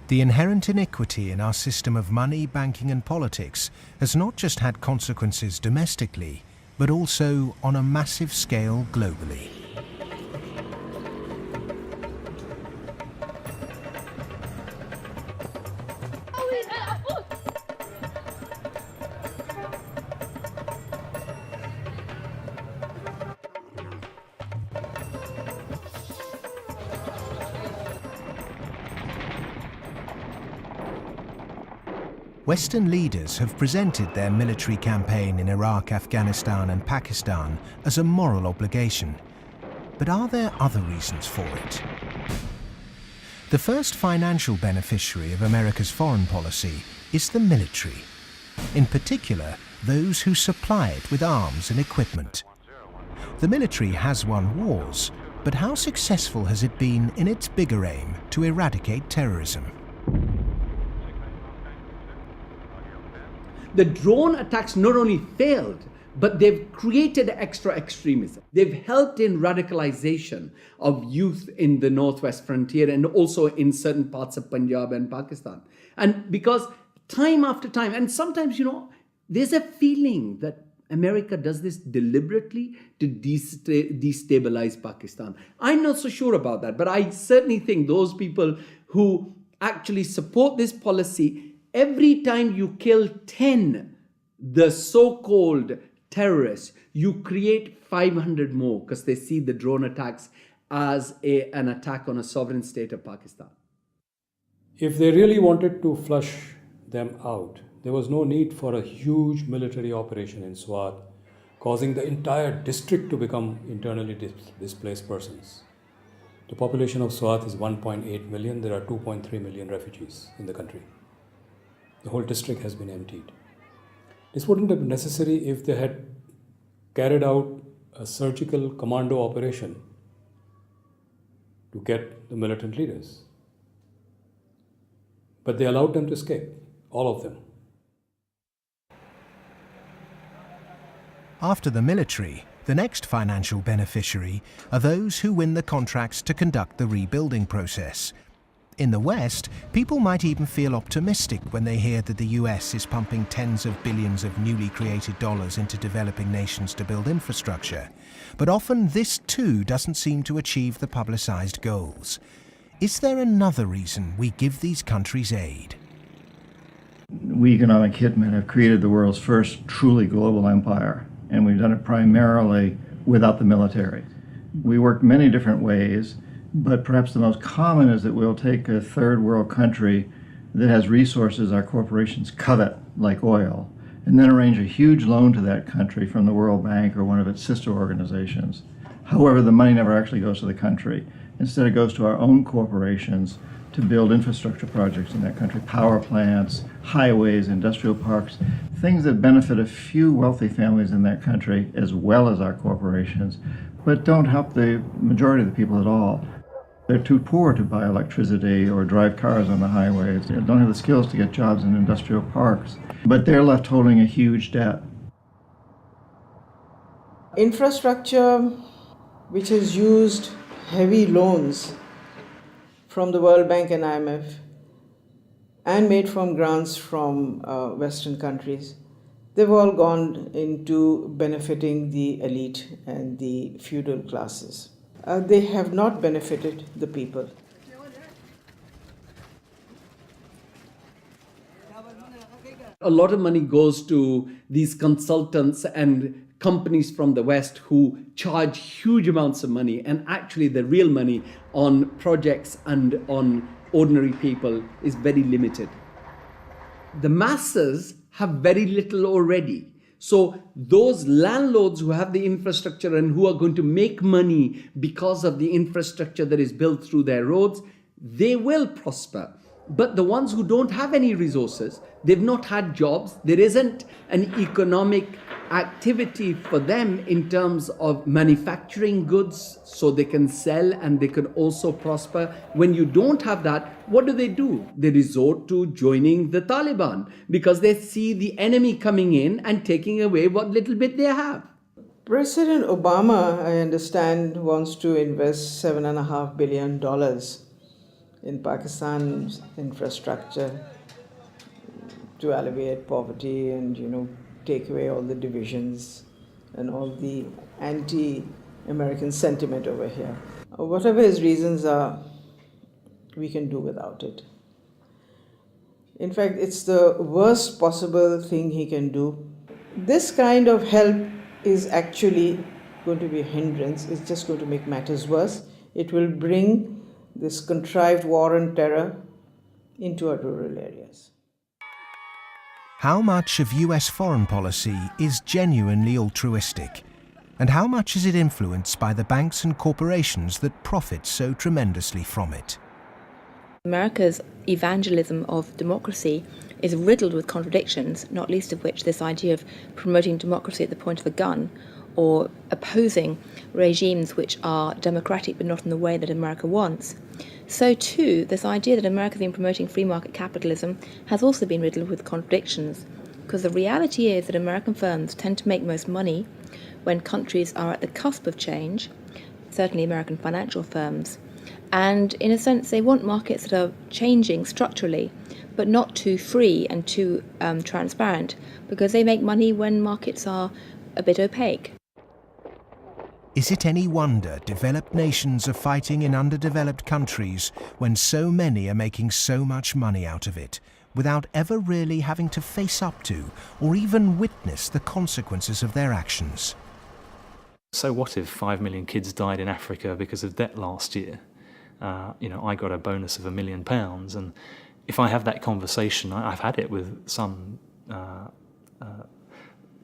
The inherent iniquity in our system of money, banking and politics has not just had consequences domestically, but also on a massive scale globally. Western leaders have presented their military campaign in Iraq, Afghanistan and Pakistan as a moral obligation. But are there other reasons for it? The first financial beneficiary of America's foreign policy is the military. In particular, those who supply it with arms and equipment. The military has won wars, but how successful has it been in its bigger aim to eradicate terrorism? The drone attacks not only failed, but they've created extra extremism. They've helped in radicalization of youth in the northwest frontier and also in certain parts of Punjab and Pakistan. And because time after time, and sometimes, there's a feeling that America does this deliberately to destabilize Pakistan. I'm not so sure about that, but I certainly think those people who actually support this policy, every time you kill 10, the so-called terrorists, you create 500 more because they see the drone attacks as an attack on a sovereign state of Pakistan. If they really wanted to flush them out, there was no need for a huge military operation in Swat, causing the entire district to become internally displaced persons. The population of Swat is 1.8 million. There are 2.3 million refugees in the country. The whole district has been emptied. This wouldn't have been necessary if they had carried out a surgical commando operation to get the militant leaders. But they allowed them to escape, all of them. After the military, the next financial beneficiary are those who win the contracts to conduct the rebuilding process. In the West, people might even feel optimistic when they hear that the US is pumping tens of billions of newly created dollars into developing nations to build infrastructure. But often this too doesn't seem to achieve the publicized goals. Is there another reason we give these countries aid? We economic hitmen have created the world's first truly global empire, and we've done it primarily without the military. We work many different ways, but perhaps the most common is that we'll take a third world country that has resources our corporations covet, like oil, and then arrange a huge loan to that country from the World Bank or one of its sister organizations. However, the money never actually goes to the country. Instead, it goes to our own corporations to build infrastructure projects in that country, power plants, highways, industrial parks, things that benefit a few wealthy families in that country as well as our corporations, but don't help the majority of the people at all. They're too poor to buy electricity or drive cars on the highways. They don't have the skills to get jobs in industrial parks, but they're left holding a huge debt. Infrastructure which has used heavy loans from the World Bank and IMF and made from grants from Western countries, they've all gone into benefiting the elite and the feudal classes. They have not benefited the people. A lot of money goes to these consultants and companies from the West who charge huge amounts of money, and actually the real money on projects and on ordinary people is very limited. The masses have very little already. So those landlords who have the infrastructure and who are going to make money because of the infrastructure that is built through their roads, they will prosper. But the ones who don't have any resources, they've not had jobs, there isn't an economic activity for them in terms of manufacturing goods so they can sell and they can also prosper. When you don't have that, what do? They resort to joining the Taliban because they see the enemy coming in and taking away what little bit they have. President Obama, I understand, wants to invest $7.5 billion in Pakistan's infrastructure to alleviate poverty and, take away all the divisions and all the anti-American sentiment over here. Whatever his reasons are, we can do without it. In fact, it's the worst possible thing he can do. This kind of help is actually going to be a hindrance. It's just going to make matters worse. It will bring this contrived war and terror into our rural areas. How much of US foreign policy is genuinely altruistic? And how much is it influenced by the banks and corporations that profit so tremendously from it? America's evangelism of democracy is riddled with contradictions, not least of which this idea of promoting democracy at the point of a gun, or opposing regimes which are democratic but not in the way that America wants. So too, this idea that America has been promoting free market capitalism has also been riddled with contradictions, because the reality is that American firms tend to make most money when countries are at the cusp of change, certainly American financial firms, and in a sense they want markets that are changing structurally, but not too free and too transparent, because they make money when markets are a bit opaque. Is it any wonder developed nations are fighting in underdeveloped countries when so many are making so much money out of it, without ever really having to face up to or even witness the consequences of their actions? So what if 5 million kids died in Africa because of debt last year? I got a bonus of £1 million, and if I have that conversation, I've had it with some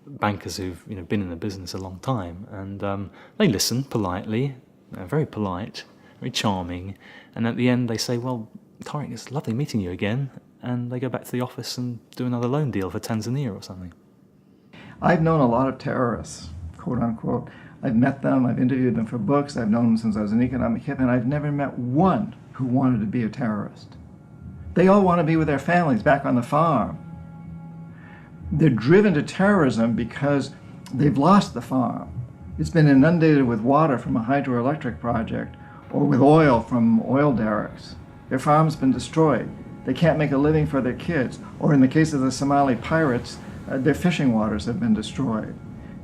bankers who've been in the business a long time, and they listen politely, very polite, very charming, and at the end they say, "Well, Tariq, it's lovely meeting you again," and they go back to the office and do another loan deal for Tanzania or something. I've known a lot of terrorists, quote unquote. I've met them, I've interviewed them for books, I've known them since I was an economic hip, and I've never met one who wanted to be a terrorist. They all want to be with their families back on the farm. They're driven to terrorism because they've lost the farm. It's been inundated with water from a hydroelectric project or with oil from oil derricks. Their farm's been destroyed. They can't make a living for their kids. Or in the case of the Somali pirates, their fishing waters have been destroyed.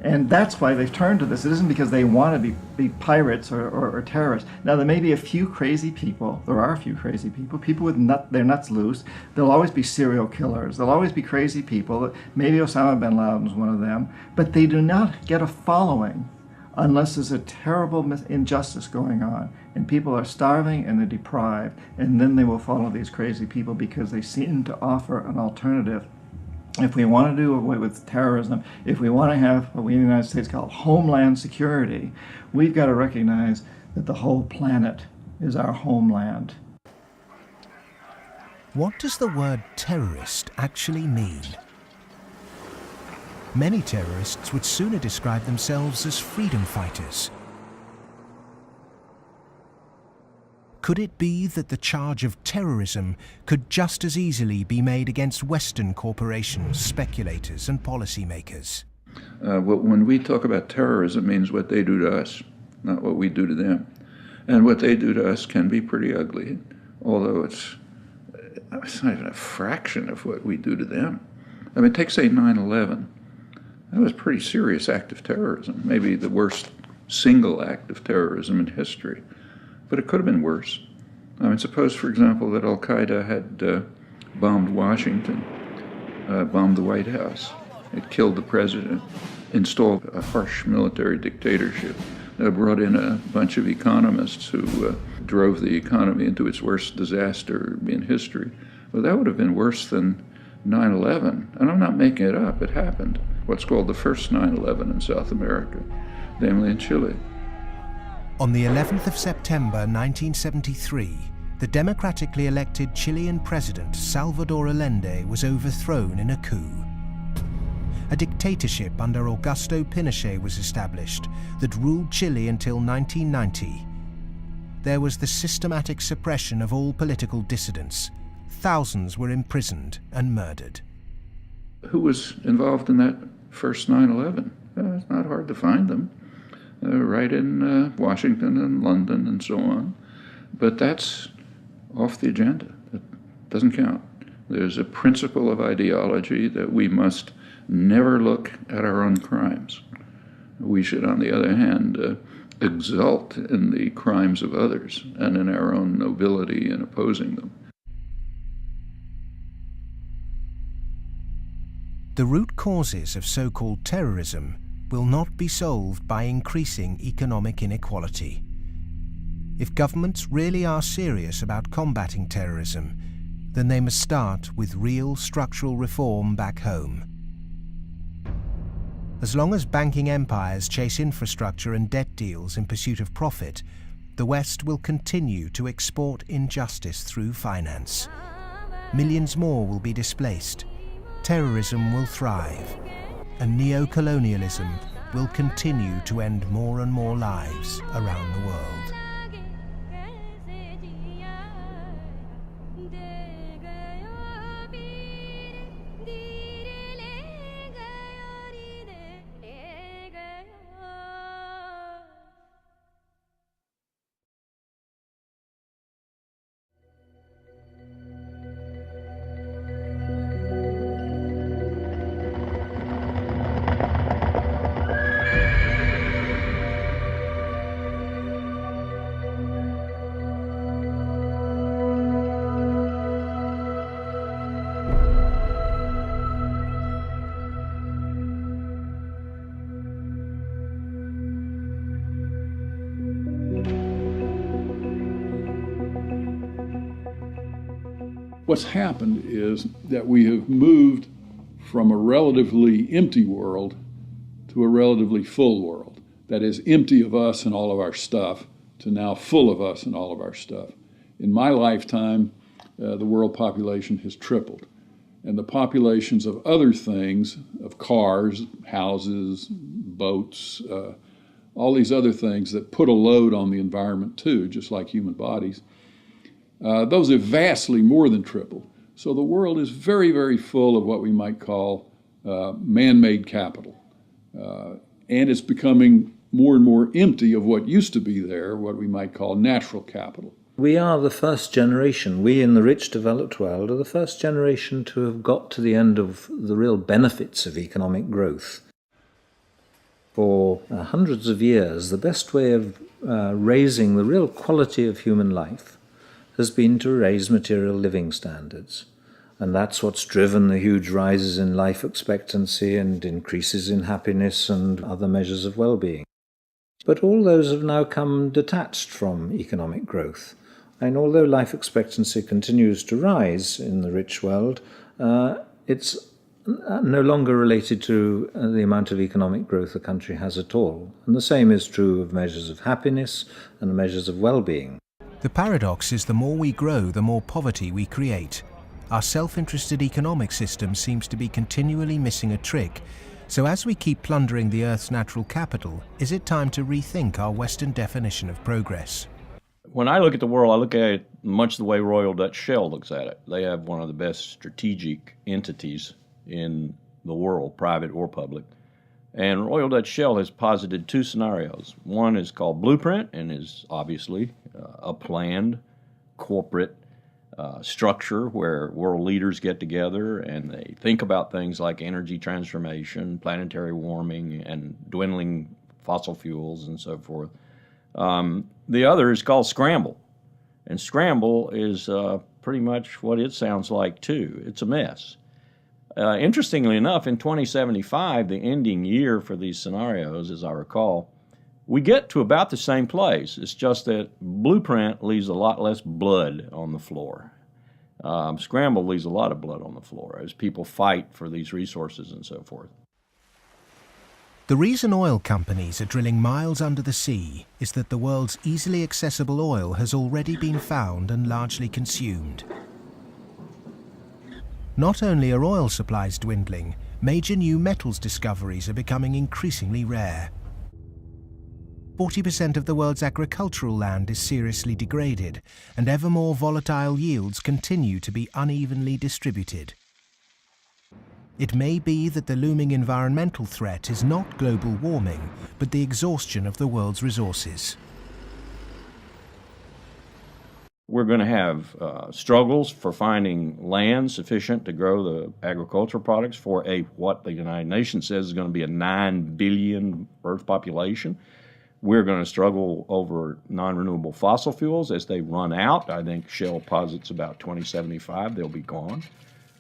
And that's why they've turned to this. It isn't because they want to be pirates or terrorists. Now, there may be a few crazy people. There are a few crazy people with their nuts loose. There'll always be serial killers. There'll always be crazy people. Maybe Osama bin Laden's one of them. But they do not get a following unless there's a terrible injustice going on. And people are starving and they're deprived. And then they will follow these crazy people because they seem to offer an alternative. If we want to do away with terrorism, if we want to have what we in the United States call homeland security, we've got to recognize that the whole planet is our homeland. What does the word terrorist actually mean? Many terrorists would sooner describe themselves as freedom fighters. Could it be that the charge of terrorism could just as easily be made against Western corporations, speculators, and policymakers? When we talk about terrorism, it means what they do to us, not what we do to them. And what they do to us can be pretty ugly, although it's not even a fraction of what we do to them. I mean, take, say, 9/11. That was a pretty serious act of terrorism, maybe the worst single act of terrorism in history. But it could have been worse. I mean, suppose, for example, that Al-Qaeda had bombed Washington, bombed the White House. It killed the president, installed a harsh military dictatorship, brought in a bunch of economists who drove the economy into its worst disaster in history. Well, that would have been worse than 9/11. And I'm not making it up. It happened. What's called the first 9/11 in South America, namely in Chile. On the 11th of September 1973, the democratically elected Chilean president Salvador Allende was overthrown in a coup. A dictatorship under Augusto Pinochet was established that ruled Chile until 1990. There was the systematic suppression of all political dissidents. Thousands were imprisoned and murdered. Who was involved in that first 9/11? It's not hard to find them. Right in Washington and London and so on. But that's off the agenda. It doesn't count. There's a principle of ideology that we must never look at our own crimes. We should, on the other hand, exult in the crimes of others and in our own nobility in opposing them. The root causes of so-called terrorism will not be solved by increasing economic inequality. If governments really are serious about combating terrorism, then they must start with real structural reform back home. As long as banking empires chase infrastructure and debt deals in pursuit of profit, the West will continue to export injustice through finance. Millions more will be displaced. Terrorism will thrive, and neo-colonialism will continue to end more and more lives around the world. What's happened is that we have moved from a relatively empty world to a relatively full world. That is, empty of us and all of our stuff to now full of us and all of our stuff. In my lifetime, the world population has tripled. And the populations of other things, of cars, houses, boats, all these other things that put a load on the environment too, just like human bodies, those have vastly more than tripled. So the world is very, very full of what we might call man-made capital. And it's becoming more and more empty of what used to be there, what we might call natural capital. We are the first generation, we in the rich developed world are the first generation to have got to the end of the real benefits of economic growth. For hundreds of years, the best way of raising the real quality of human life has been to raise material living standards. And that's what's driven the huge rises in life expectancy and increases in happiness and other measures of well-being. But all those have now come detached from economic growth. And although life expectancy continues to rise in the rich world, it's no longer related to the amount of economic growth a country has at all. And the same is true of measures of happiness and measures of well-being. The paradox is the more we grow, the more poverty we create. Our self-interested economic system seems to be continually missing a trick. So as we keep plundering the Earth's natural capital, is it time to rethink our Western definition of progress? When I look at the world, I look at it much the way Royal Dutch Shell looks at it. They have one of the best strategic entities in the world, private or public. And Royal Dutch Shell has posited two scenarios. One is called Blueprint and is obviously a planned corporate structure where world leaders get together and they think about things like energy transformation, planetary warming, and dwindling fossil fuels and so forth. The other is called Scramble. And Scramble is pretty much what it sounds like too. It's a mess. Interestingly enough, in 2075, the ending year for these scenarios, as I recall, we get to about the same place. It's just that Blueprint leaves a lot less blood on the floor. Scramble leaves a lot of blood on the floor as people fight for these resources and so forth. The reason oil companies are drilling miles under the sea is that the world's easily accessible oil has already been found and largely consumed. Not only are oil supplies dwindling, major new metals discoveries are becoming increasingly rare. 40% of the world's agricultural land is seriously degraded, and ever more volatile yields continue to be unevenly distributed. It may be that the looming environmental threat is not global warming, but the exhaustion of the world's resources. We're going to have struggles for finding land sufficient to grow the agricultural products for what the United Nations says is going to be a 9 billion Earth population. We're going to struggle over non-renewable fossil fuels as they run out. I think Shell posits about 2075 they'll be gone.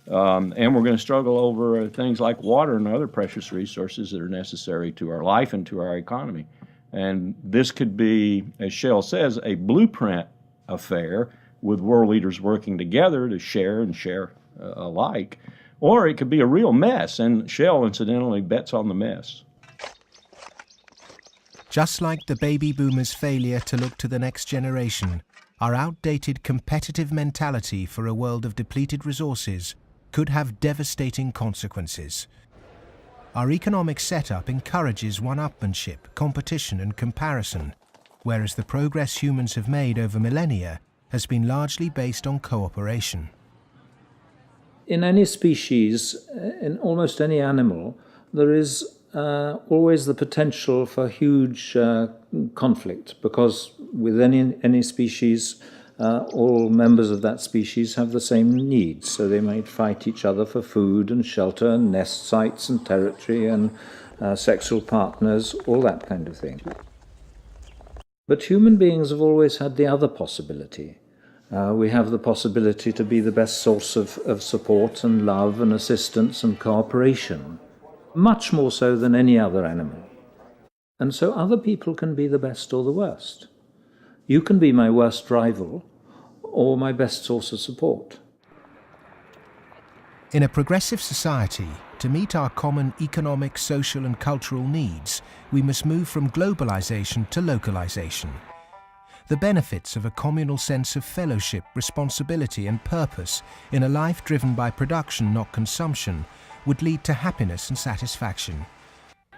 And we're going to struggle over things like water and other precious resources that are necessary to our life and to our economy. And this could be, as Shell says, a blueprint affair with world leaders working together to share and share alike. Or it could be a real mess, and Shell, incidentally, bets on the mess. Just like the baby boomers' failure to look to the next generation, our outdated competitive mentality for a world of depleted resources could have devastating consequences. Our economic setup encourages one-upmanship, competition and comparison, whereas the progress humans have made over millennia has been largely based on cooperation. In any species, in almost any animal, there is always the potential for huge conflict, because with any species, all members of that species have the same needs. So they might fight each other for food and shelter and nest sites and territory and sexual partners, all that kind of thing. But human beings have always had the other possibility. We have the possibility to be the best source of support and love and assistance and cooperation, much more so than any other animal. And so other people can be the best or the worst. You can be my worst rival or my best source of support. In a progressive society, to meet our common economic, social and cultural needs, we must move from globalization to localization. The benefits of a communal sense of fellowship, responsibility and purpose in a life driven by production, not consumption, would lead to happiness and satisfaction.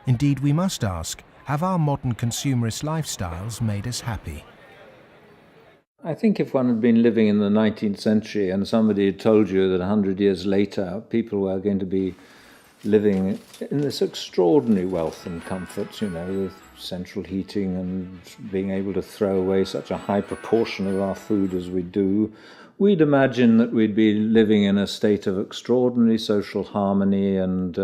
Indeed, we must ask, have our modern consumerist lifestyles made us happy? I think if one had been living in the 19th century and somebody had told you that 100 years later people were going to be living in this extraordinary wealth and comfort, with central heating and being able to throw away such a high proportion of our food as we do, we'd imagine that we'd be living in a state of extraordinary social harmony and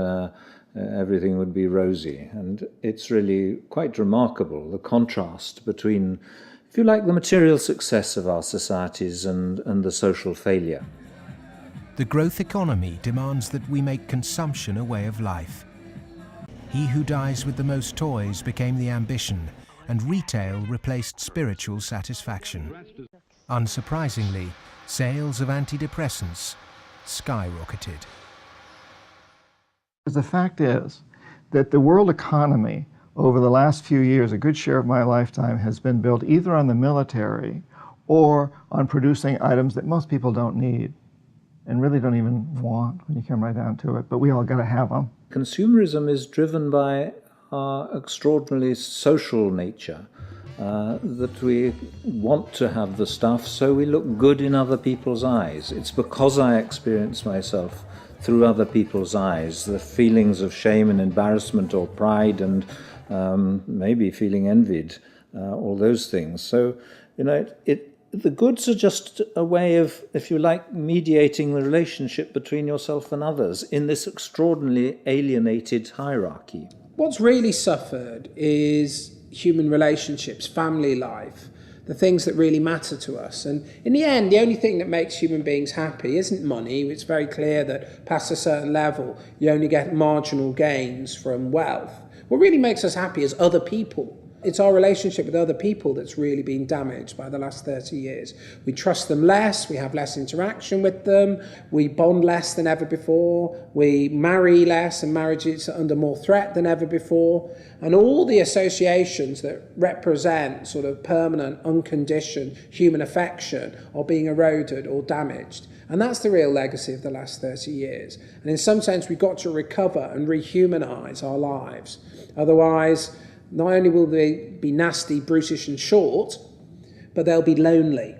everything would be rosy. And it's really quite remarkable, the contrast between, if you like, the material success of our societies and the social failure. The growth economy demands that we make consumption a way of life. He who dies with the most toys became the ambition, and retail replaced spiritual satisfaction. Unsurprisingly, sales of antidepressants skyrocketed. The fact is that the world economy over the last few years, a good share of my lifetime, has been built either on the military or on producing items that most people don't need and really don't even want when you come right down to it, but we all got to have them. Consumerism is driven by our extraordinarily social nature, that we want to have the stuff so we look good in other people's eyes. It's because I experience myself through other people's eyes, the feelings of shame and embarrassment or pride and maybe feeling envied, all those things. So, the goods are just a way of, if you like, mediating the relationship between yourself and others in this extraordinarily alienated hierarchy. What's really suffered is human relationships, family life, the things that really matter to us. And in the end, the only thing that makes human beings happy isn't money. It's very clear that past a certain level, you only get marginal gains from wealth. What really makes us happy is other people. It's our relationship with other people that's really been damaged by the last 30 years. We trust them less, we have less interaction with them, we bond less than ever before, we marry less and marriage is under more threat than ever before. And all the associations that represent sort of permanent, unconditioned human affection are being eroded or damaged. And that's the real legacy of the last 30 years. And in some sense, we've got to recover and rehumanize our lives. Otherwise, not only will they be nasty, brutish and short, but they'll be lonely.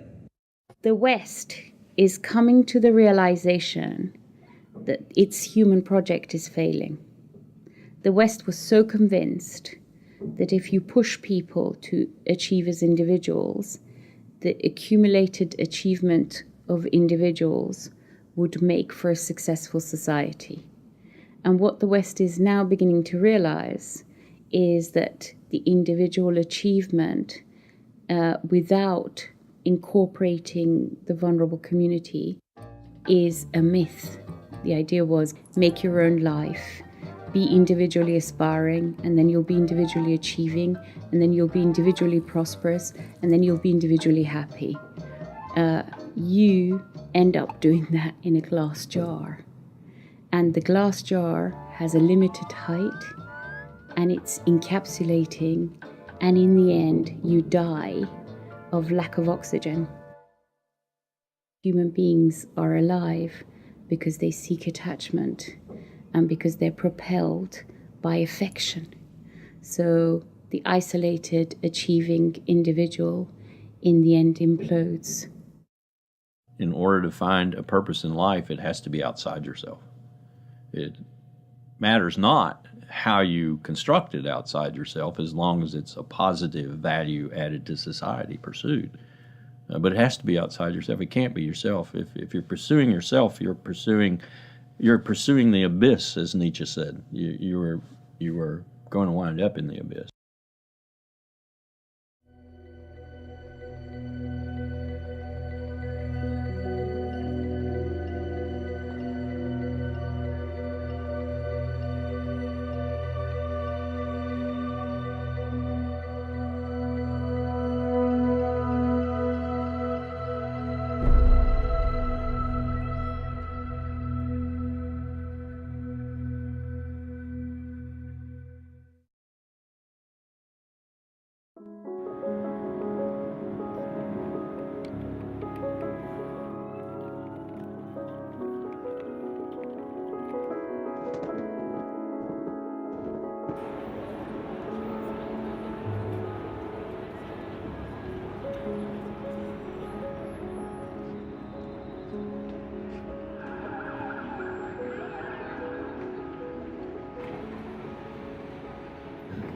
The West is coming to the realization that its human project is failing. The West was so convinced that if you push people to achieve as individuals, the accumulated achievement of individuals would make for a successful society. And what the West is now beginning to realize is that the individual achievement without incorporating the vulnerable community is a myth. The idea was make your own life, be individually aspiring, and then you'll be individually achieving, and then you'll be individually prosperous, and then you'll be individually happy. You end up doing that in a glass jar. And the glass jar has a limited height, and it's encapsulating, and in the end, you die of lack of oxygen. Human beings are alive because they seek attachment and because they're propelled by affection. So the isolated, achieving individual in the end implodes. In order to find a purpose in life, it has to be outside yourself. It matters not how you construct it outside yourself, as long as it's a positive value added to society pursued. But it has to be outside yourself. It can't be yourself. If you're pursuing yourself, you're pursuing the abyss, as Nietzsche said. You are going to wind up in the abyss.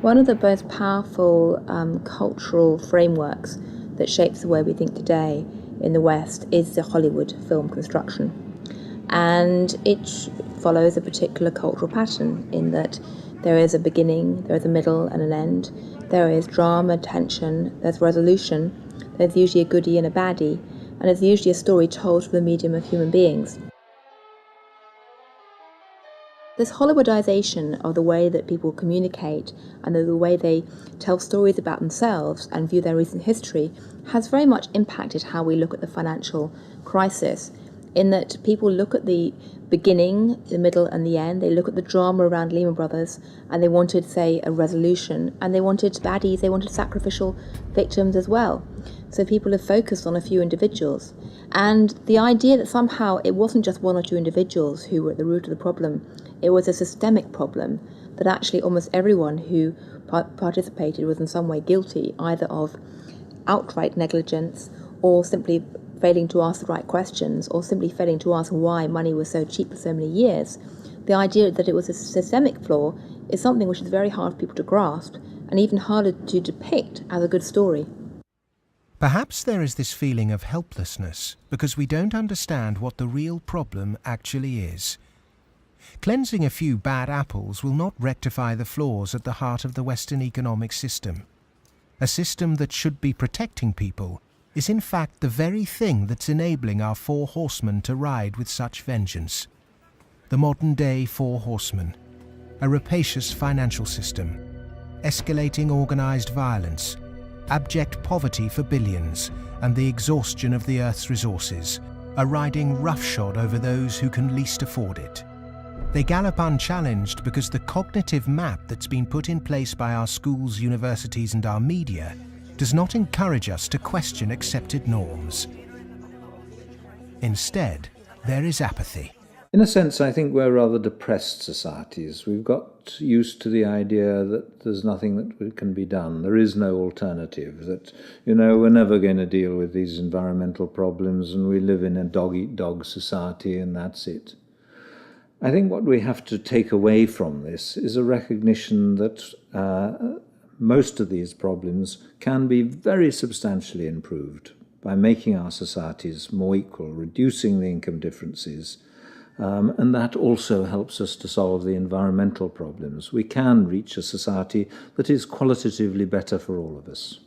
One of the most powerful cultural frameworks that shapes the way we think today in the West is the Hollywood film construction. And it follows a particular cultural pattern in that there is a beginning, there is a middle and an end, there is drama, tension, there's resolution, there's usually a goodie and a baddie, and there's usually a story told through the medium of human beings. This Hollywoodization of the way that people communicate and the way they tell stories about themselves and view their recent history has very much impacted how we look at the financial crisis, in that people look at the beginning, the middle and the end. They look at the drama around Lehman Brothers and they wanted, say, a resolution, and they wanted baddies, they wanted sacrificial victims as well. So people have focused on a few individuals. And the idea that somehow it wasn't just one or two individuals who were at the root of the problem, it was a systemic problem, that actually almost everyone who participated was in some way guilty, either of outright negligence or simply failing to ask the right questions or simply failing to ask why money was so cheap for so many years. The idea that it was a systemic flaw is something which is very hard for people to grasp and even harder to depict as a good story. Perhaps there is this feeling of helplessness because we don't understand what the real problem actually is. Cleansing a few bad apples will not rectify the flaws at the heart of the Western economic system. A system that should be protecting people is in fact the very thing that's enabling our Four Horsemen to ride with such vengeance. The modern-day Four Horsemen, a rapacious financial system, escalating organised violence, abject poverty for billions, and the exhaustion of the Earth's resources, are riding roughshod over those who can least afford it. They gallop unchallenged because the cognitive map that's been put in place by our schools, universities, and our media does not encourage us to question accepted norms. Instead, there is apathy. In a sense, I think we're rather depressed societies. We've got used to the idea that there's nothing that can be done. There is no alternative, that, we're never going to deal with these environmental problems and we live in a dog-eat-dog society and that's it. I think what we have to take away from this is a recognition that most of these problems can be very substantially improved by making our societies more equal, reducing the income differences, and that also helps us to solve the environmental problems. We can reach a society that is qualitatively better for all of us.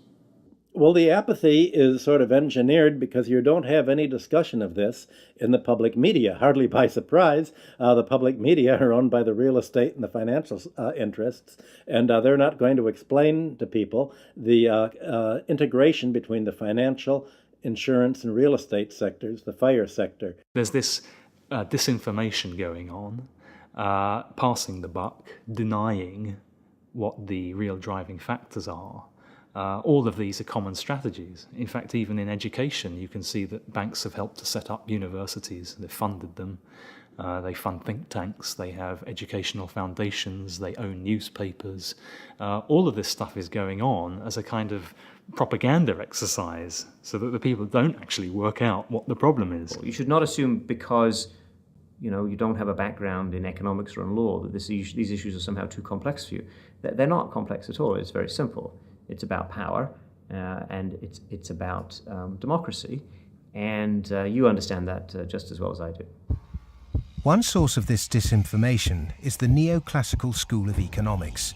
Well, the apathy is sort of engineered because you don't have any discussion of this in the public media, hardly by surprise. The public media are owned by the real estate and the financial interests, and they're not going to explain to people the integration between the financial, insurance, and real estate sectors, the FIRE sector. There's this disinformation going on, passing the buck, denying what the real driving factors are. All of these are common strategies. In fact, even in education, you can see that banks have helped to set up universities. They've funded them. They fund think tanks. They have educational foundations. They own newspapers. All of this stuff is going on as a kind of propaganda exercise so that the people don't actually work out what the problem is. You should not assume because you don't have a background in economics or in law that these issues are somehow too complex for you. They're not complex at all. It's very simple. It's about power, and it's about democracy, and you understand that just as well as I do. One source of this disinformation is the neoclassical school of economics.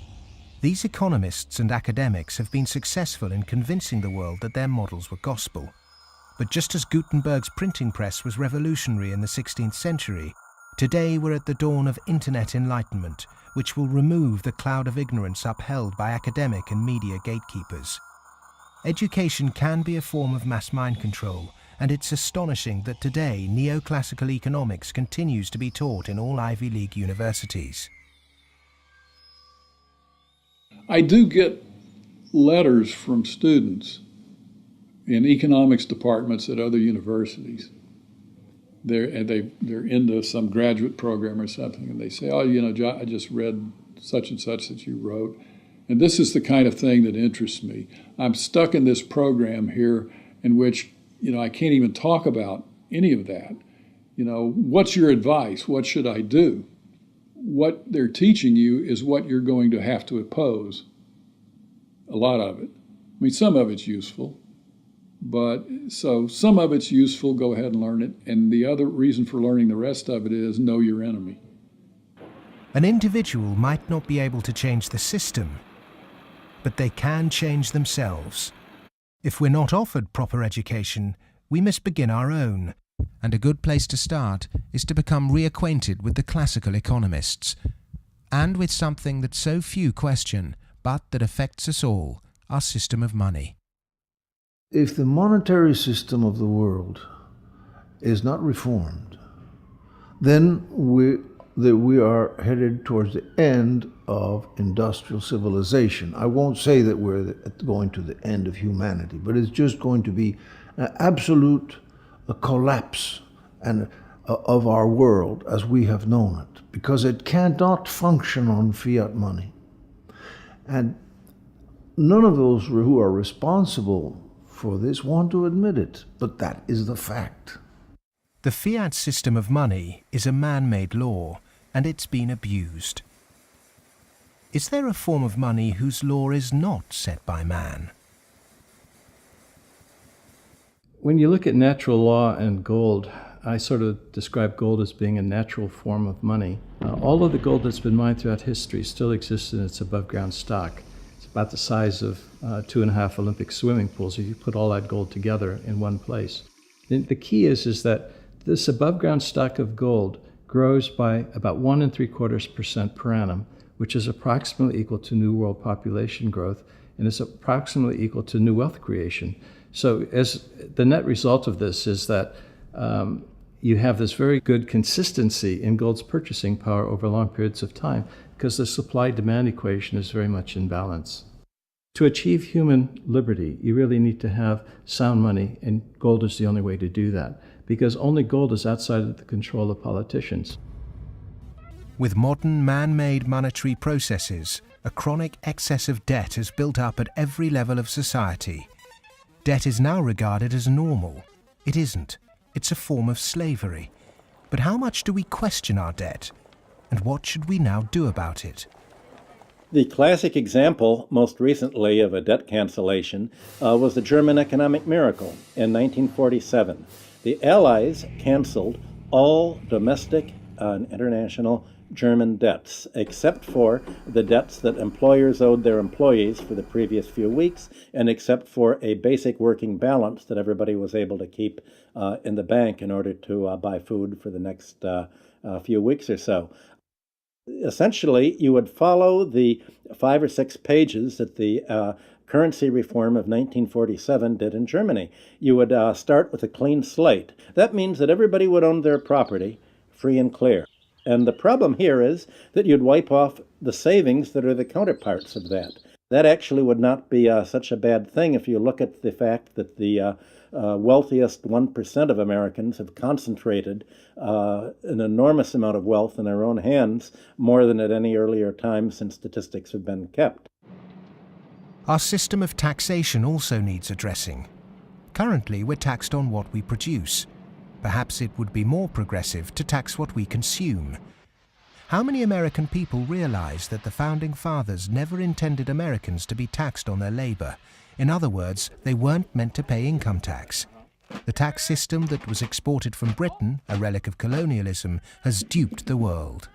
These economists and academics have been successful in convincing the world that their models were gospel. But just as Gutenberg's printing press was revolutionary in the 16th century, today we're at the dawn of internet enlightenment, which will remove the cloud of ignorance upheld by academic and media gatekeepers. Education can be a form of mass mind control, and it's astonishing that today neoclassical economics continues to be taught in all Ivy League universities. I do get letters from students in economics departments at other universities. They're into some graduate program or something, and they say, "Oh, John, I just read such and such that you wrote, and this is the kind of thing that interests me. I'm stuck in this program here in which, I can't even talk about any of that. What's your advice? What should I do?" What they're teaching you is what you're going to have to oppose. A lot of it. I mean, some of it's useful. But so some of it's useful, go ahead and learn it. And the other reason for learning the rest of it is know your enemy. An individual might not be able to change the system, but they can change themselves. If we're not offered proper education, we must begin our own. And a good place to start is to become reacquainted with the classical economists, and with something that so few question, but that affects us all, our system of money. If the monetary system of the world is not reformed, then we are headed towards the end of industrial civilization. I won't say that we're going to the end of humanity, but it's just going to be an absolute collapse of our world as we have known it, because it cannot function on fiat money. And none of those who are responsible for this want to admit it, but that is the fact. The fiat system of money is a man-made law, and it's been abused. Is there a form of money whose law is not set by man? When you look at natural law and gold, I sort of describe gold as being a natural form of money. All of the gold that's been mined throughout history still exists in its above-ground stock. It's about the size of 2.5 Olympic swimming pools if you put all that gold together in one place. The key is that this above-ground stock of gold grows by about 1 3/4% per annum, which is approximately equal to new world population growth, and is approximately equal to new wealth creation. So as the net result of this is that you have this very good consistency in gold's purchasing power over long periods of time, because the supply-demand equation is very much in balance. To achieve human liberty, you really need to have sound money, and gold is the only way to do that, because only gold is outside of the control of politicians. With modern man-made monetary processes, a chronic excess of debt has built up at every level of society. Debt is now regarded as normal. It isn't. It's a form of slavery. But how much do we question our debt? And what should we now do about it? The classic example, most recently, of a debt cancellation was the German economic miracle in 1947. The Allies canceled all domestic and international German debts, except for the debts that employers owed their employees for the previous few weeks, and except for a basic working balance that everybody was able to keep in the bank in order to buy food for the next few weeks or so. Essentially, you would follow the 5 or 6 pages that the currency reform of 1947 did in Germany. You would start with a clean slate. That means that everybody would own their property free and clear. And the problem here is that you'd wipe off the savings that are the counterparts of that. That actually would not be such a bad thing if you look at the fact that the wealthiest 1% of Americans have concentrated an enormous amount of wealth in their own hands, more than at any earlier time since statistics have been kept. Our system of taxation also needs addressing. Currently, we're taxed on what we produce. Perhaps it would be more progressive to tax what we consume. How many American people realize that the Founding Fathers never intended Americans to be taxed on their labor? In other words, they weren't meant to pay income tax. The tax system that was exported from Britain, a relic of colonialism, has duped the world.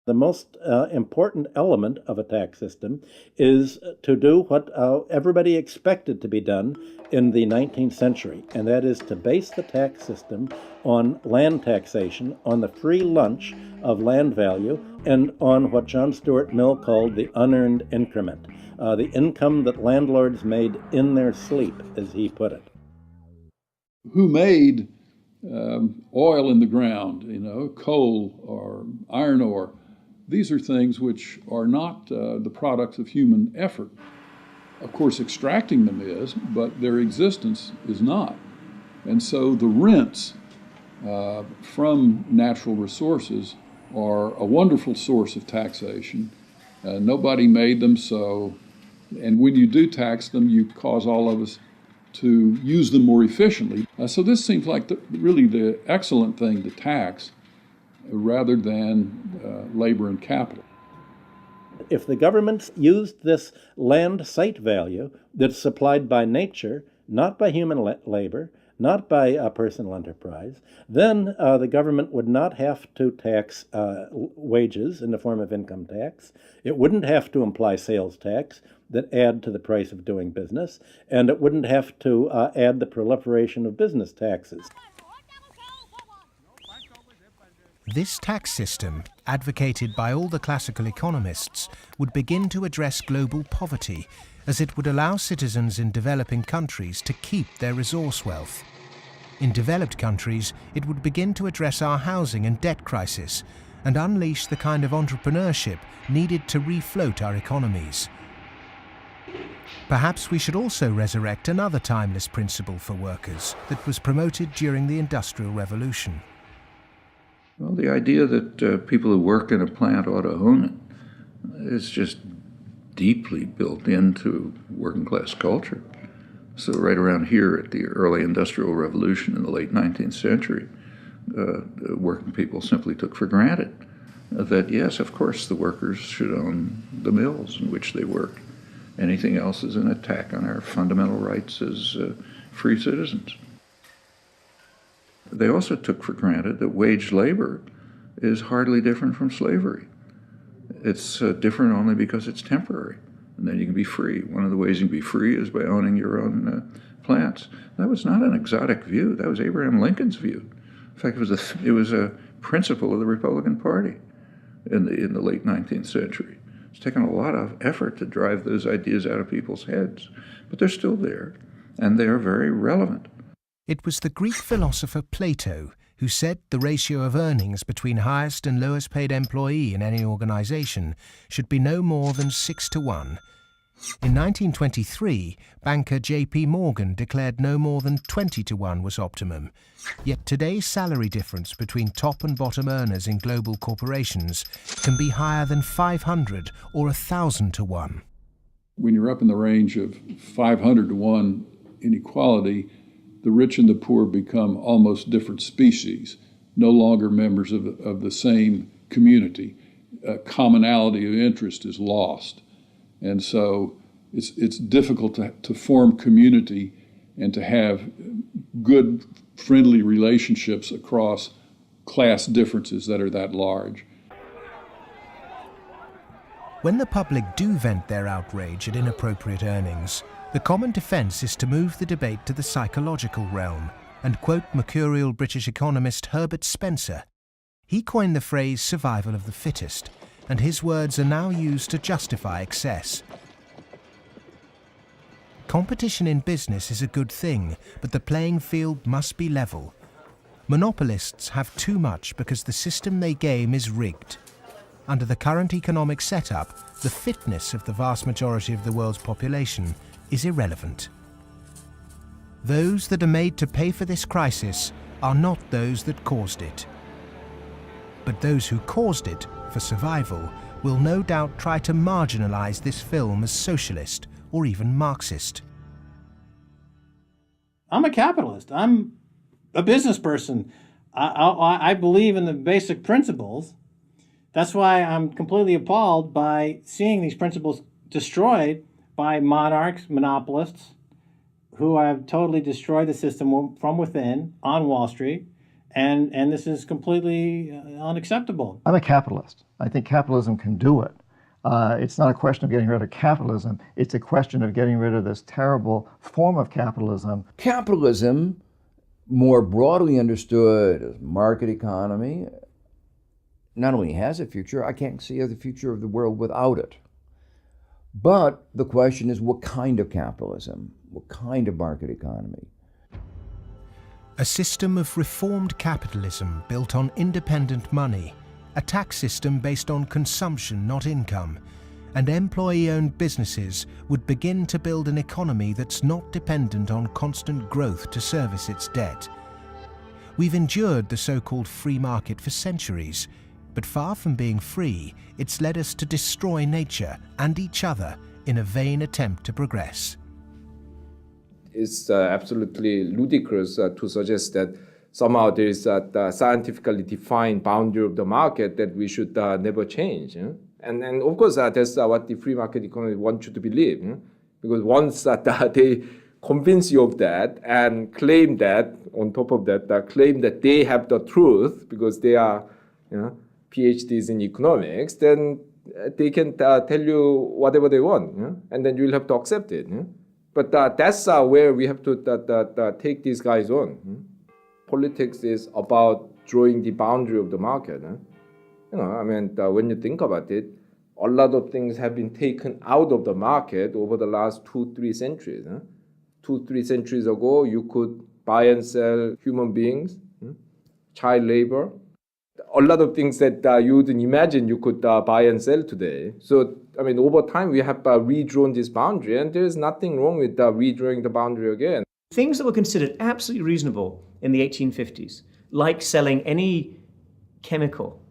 The most important element of a tax system is to do what everybody expected to be done in the 19th century, and that is to base the tax system on land taxation, on the free lunch of land value, and on what John Stuart Mill called the unearned increment, the income that landlords made in their sleep, as he put it. Who made oil in the ground, coal or iron ore? These are things which are not the products of human effort. Of course, extracting them is, but their existence is not. And so the rents from natural resources are a wonderful source of taxation. Nobody made them, and when you do tax them, you cause all of us to use them more efficiently. So this seems like really the excellent thing to tax, rather than labor and capital. If the governments used this land site value that's supplied by nature, not by human labor, not by personal enterprise, then the government would not have to tax wages in the form of income tax. It wouldn't have to imply sales tax that add to the price of doing business, and it wouldn't have to add the proliferation of business taxes. This tax system, advocated by all the classical economists, would begin to address global poverty, as it would allow citizens in developing countries to keep their resource wealth. In developed countries, it would begin to address our housing and debt crisis and unleash the kind of entrepreneurship needed to refloat our economies. Perhaps we should also resurrect another timeless principle for workers that was promoted during the Industrial Revolution. Well, the idea that people who work in a plant ought to own it is just deeply built into working class culture. So right around here at the early Industrial Revolution in the late 19th century, working people simply took for granted that, yes, of course, the workers should own the mills in which they work. Anything else is an attack on our fundamental rights as free citizens. They also took for granted that wage labor is hardly different from slavery. It's different only because it's temporary, and then you can be free. One of the ways you can be free is by owning your own plants. That was not an exotic view. That was Abraham Lincoln's view. In fact, it was a principle of the Republican Party in the late 19th century. It's taken a lot of effort to drive those ideas out of people's heads, but they're still there, and they are very relevant. It was the Greek philosopher Plato who said the ratio of earnings between highest and lowest paid employee in any organization should be no more than 6 to 1. In 1923, banker J.P. Morgan declared no more than 20 to 1 was optimum. Yet today's salary difference between top and bottom earners in global corporations can be higher than 500 or 1,000 to 1. When you're up in the range of 500 to 1 inequality, the rich and the poor become almost different species, no longer members of the same community. commonality of interest is lost. And so it's difficult to form community and to have good, friendly relationships across class differences that are that large. When the public do vent their outrage at inappropriate earnings, the common defence is to move the debate to the psychological realm and quote mercurial British economist Herbert Spencer. He coined the phrase survival of the fittest, and his words are now used to justify excess. Competition in business is a good thing, but the playing field must be level. Monopolists have too much because the system they game is rigged. Under the current economic setup, the fitness of the vast majority of the world's population is irrelevant. Those that are made to pay for this crisis are not those that caused it. But those who caused it, for survival, will no doubt try to marginalize this film as socialist or even Marxist. I'm a capitalist. I'm a business person. I believe in the basic principles. That's why I'm completely appalled by seeing these principles destroyed by monarchs, monopolists, who have totally destroyed the system from within on Wall Street. And this is completely unacceptable. I'm a capitalist. I think capitalism can do it. It's not a question of getting rid of capitalism. It's a question of getting rid of this terrible form of capitalism. Capitalism, more broadly understood as market economy, not only has a future, I can't see the future of the world without it. But the question is, what kind of capitalism? What kind of market economy? A system of reformed capitalism built on independent money, a tax system based on consumption, not income, and employee-owned businesses would begin to build an economy that's not dependent on constant growth to service its debt. We've endured the so-called free market for centuries, but far from being free, it's led us to destroy nature and each other in a vain attempt to progress. It's absolutely ludicrous to suggest that somehow there is a scientifically defined boundary of the market that we should never change. And of course, that's what the free market economy wants you to believe. Because once they convince you of that and claim that, on top of that, claim that they have the truth because they are PhDs in economics, then they can tell you whatever they want, and then you'll have to accept it. But that's where we have to take these guys on. Politics is about drawing the boundary of the market. When you think about it, a lot of things have been taken out of the market over the last 2-3 centuries. 2-3 centuries ago, you could buy and sell human beings, child labor, a lot of things that you wouldn't imagine you could buy and sell today. So, over time, we have redrawn this boundary, and there's nothing wrong with redrawing the boundary again. Things that were considered absolutely reasonable in the 1850s, like selling any chemical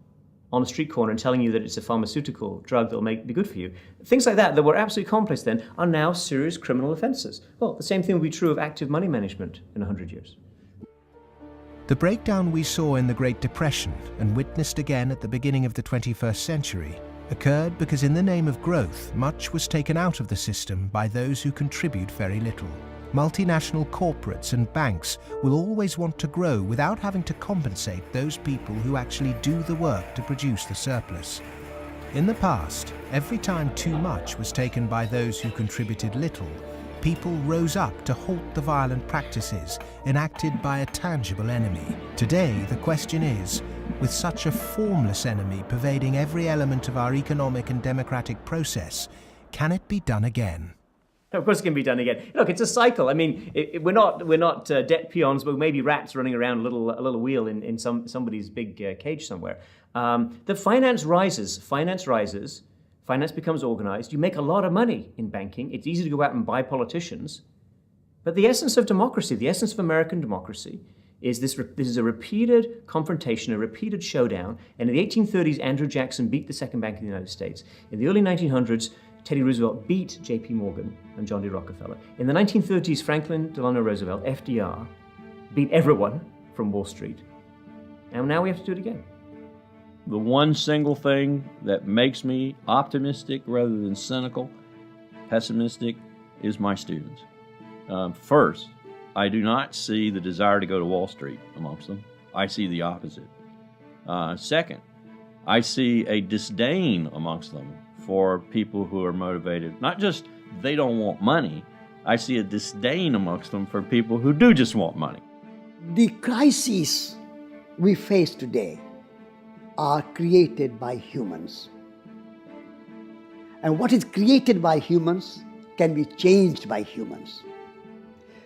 on a street corner and telling you that it's a pharmaceutical drug that will be good for you, things like that were absolutely commonplace then, are now serious criminal offences. Well, the same thing will be true of active money management in 100 years. The breakdown we saw in the Great Depression and witnessed again at the beginning of the 21st century occurred because in the name of growth, much was taken out of the system by those who contribute very little. Multinational corporates and banks will always want to grow without having to compensate those people who actually do the work to produce the surplus. In the past, every time too much was taken by those who contributed little, people rose up to halt the violent practices enacted by a tangible enemy. Today, the question is, with such a formless enemy pervading every element of our economic and democratic process, can it be done again? Of course it can be done again. Look, it's a cycle. We're not debt peons, but maybe rats running around a little wheel in somebody's big cage somewhere. The finance rises. Finance becomes organized. You make a lot of money in banking. It's easy to go out and buy politicians. But the essence of democracy, the essence of American democracy, is this is a repeated confrontation, a repeated showdown. And in the 1830s, Andrew Jackson beat the second bank of the United States. In the early 1900s, Teddy Roosevelt beat J.P. Morgan and John D. Rockefeller. In the 1930s, Franklin Delano Roosevelt, FDR, beat everyone from Wall Street. And now we have to do it again. the one single thing that makes me optimistic rather than cynical, pessimistic, is my students. First, I do not see the desire to go to Wall Street amongst them. I see the opposite. Second, I see a disdain amongst them for people who are motivated. Not just they don't want money, I see a disdain amongst them for people who do just want money. The crises we face today are created by humans. And what is created by humans can be changed by humans.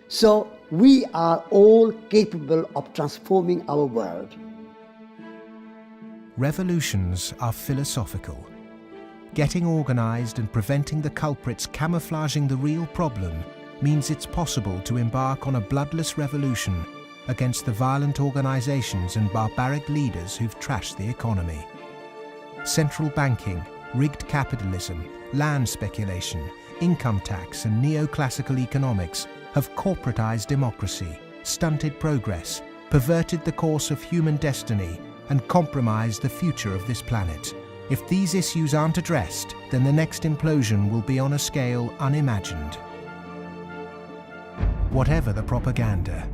So we are all capable of transforming our world. Revolutions are philosophical. Getting organized and preventing the culprits camouflaging the real problem means it's possible to embark on a bloodless revolution against the violent organizations and barbaric leaders who've trashed the economy. Central banking, rigged capitalism, land speculation, income tax and neoclassical economics have corporatized democracy, stunted progress, perverted the course of human destiny and compromised the future of this planet. If these issues aren't addressed, then the next implosion will be on a scale unimagined. Whatever the propaganda,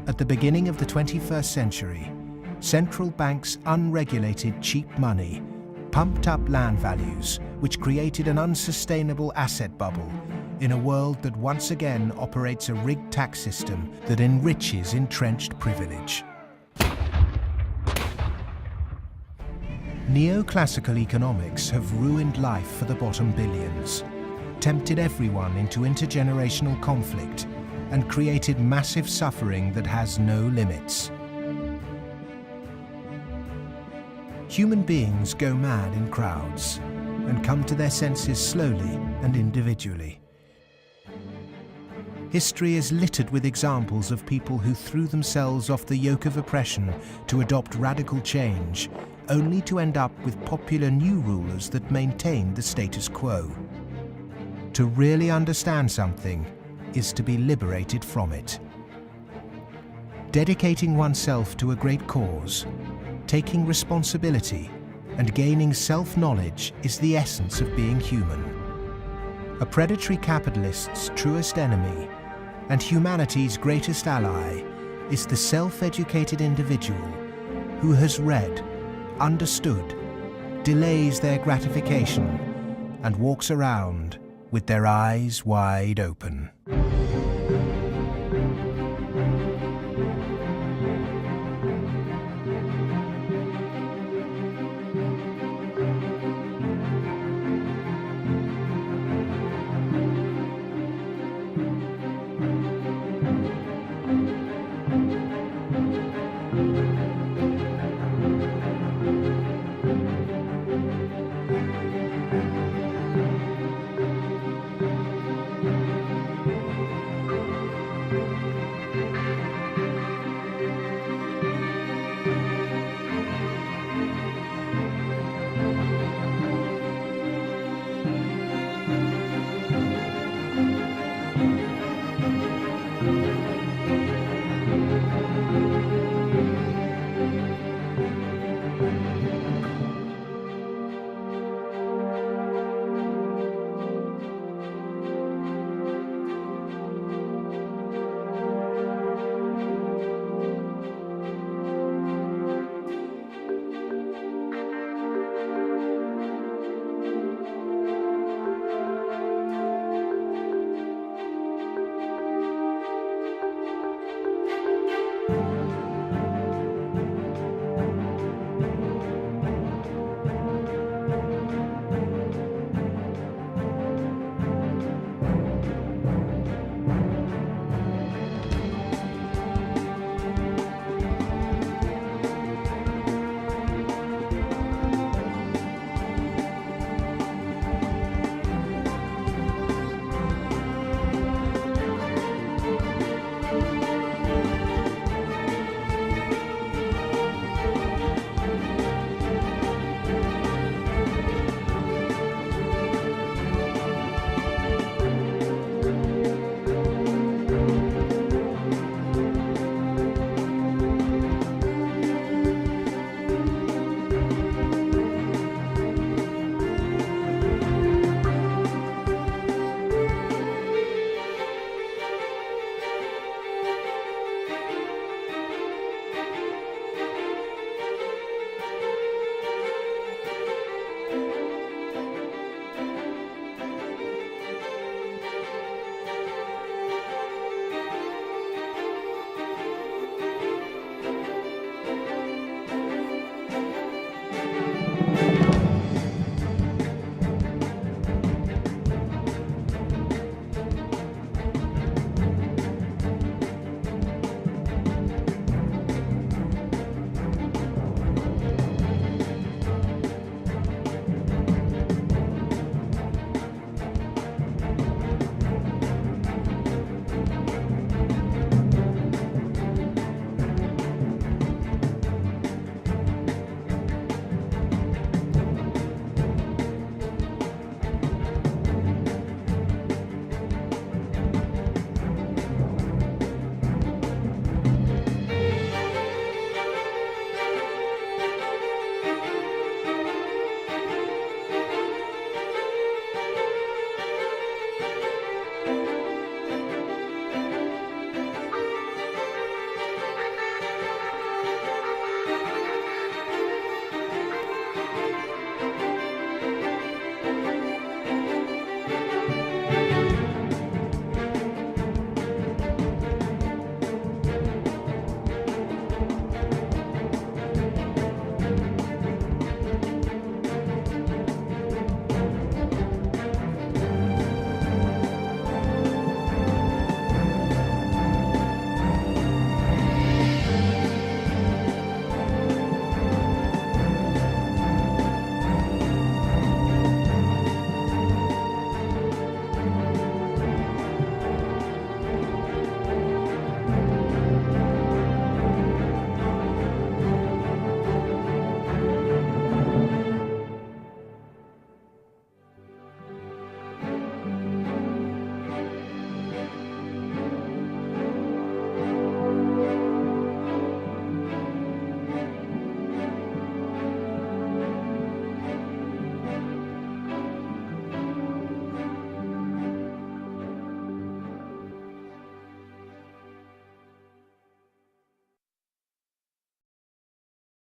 at the beginning of the 21st century, central banks' unregulated cheap money pumped up land values, which created an unsustainable asset bubble in a world that once again operates a rigged tax system that enriches entrenched privilege. Neoclassical economics have ruined life for the bottom billions, tempted everyone into intergenerational conflict, and created massive suffering that has no limits. Human beings go mad in crowds and come to their senses slowly and individually. History is littered with examples of people who threw themselves off the yoke of oppression to adopt radical change, only to end up with popular new rulers that maintained the status quo. To really understand something is to be liberated from it. Dedicating oneself to a great cause, taking responsibility, and gaining self-knowledge is the essence of being human. A predatory capitalist's truest enemy and humanity's greatest ally is the self-educated individual who has read, understood, delays their gratification, and walks around with their eyes wide open.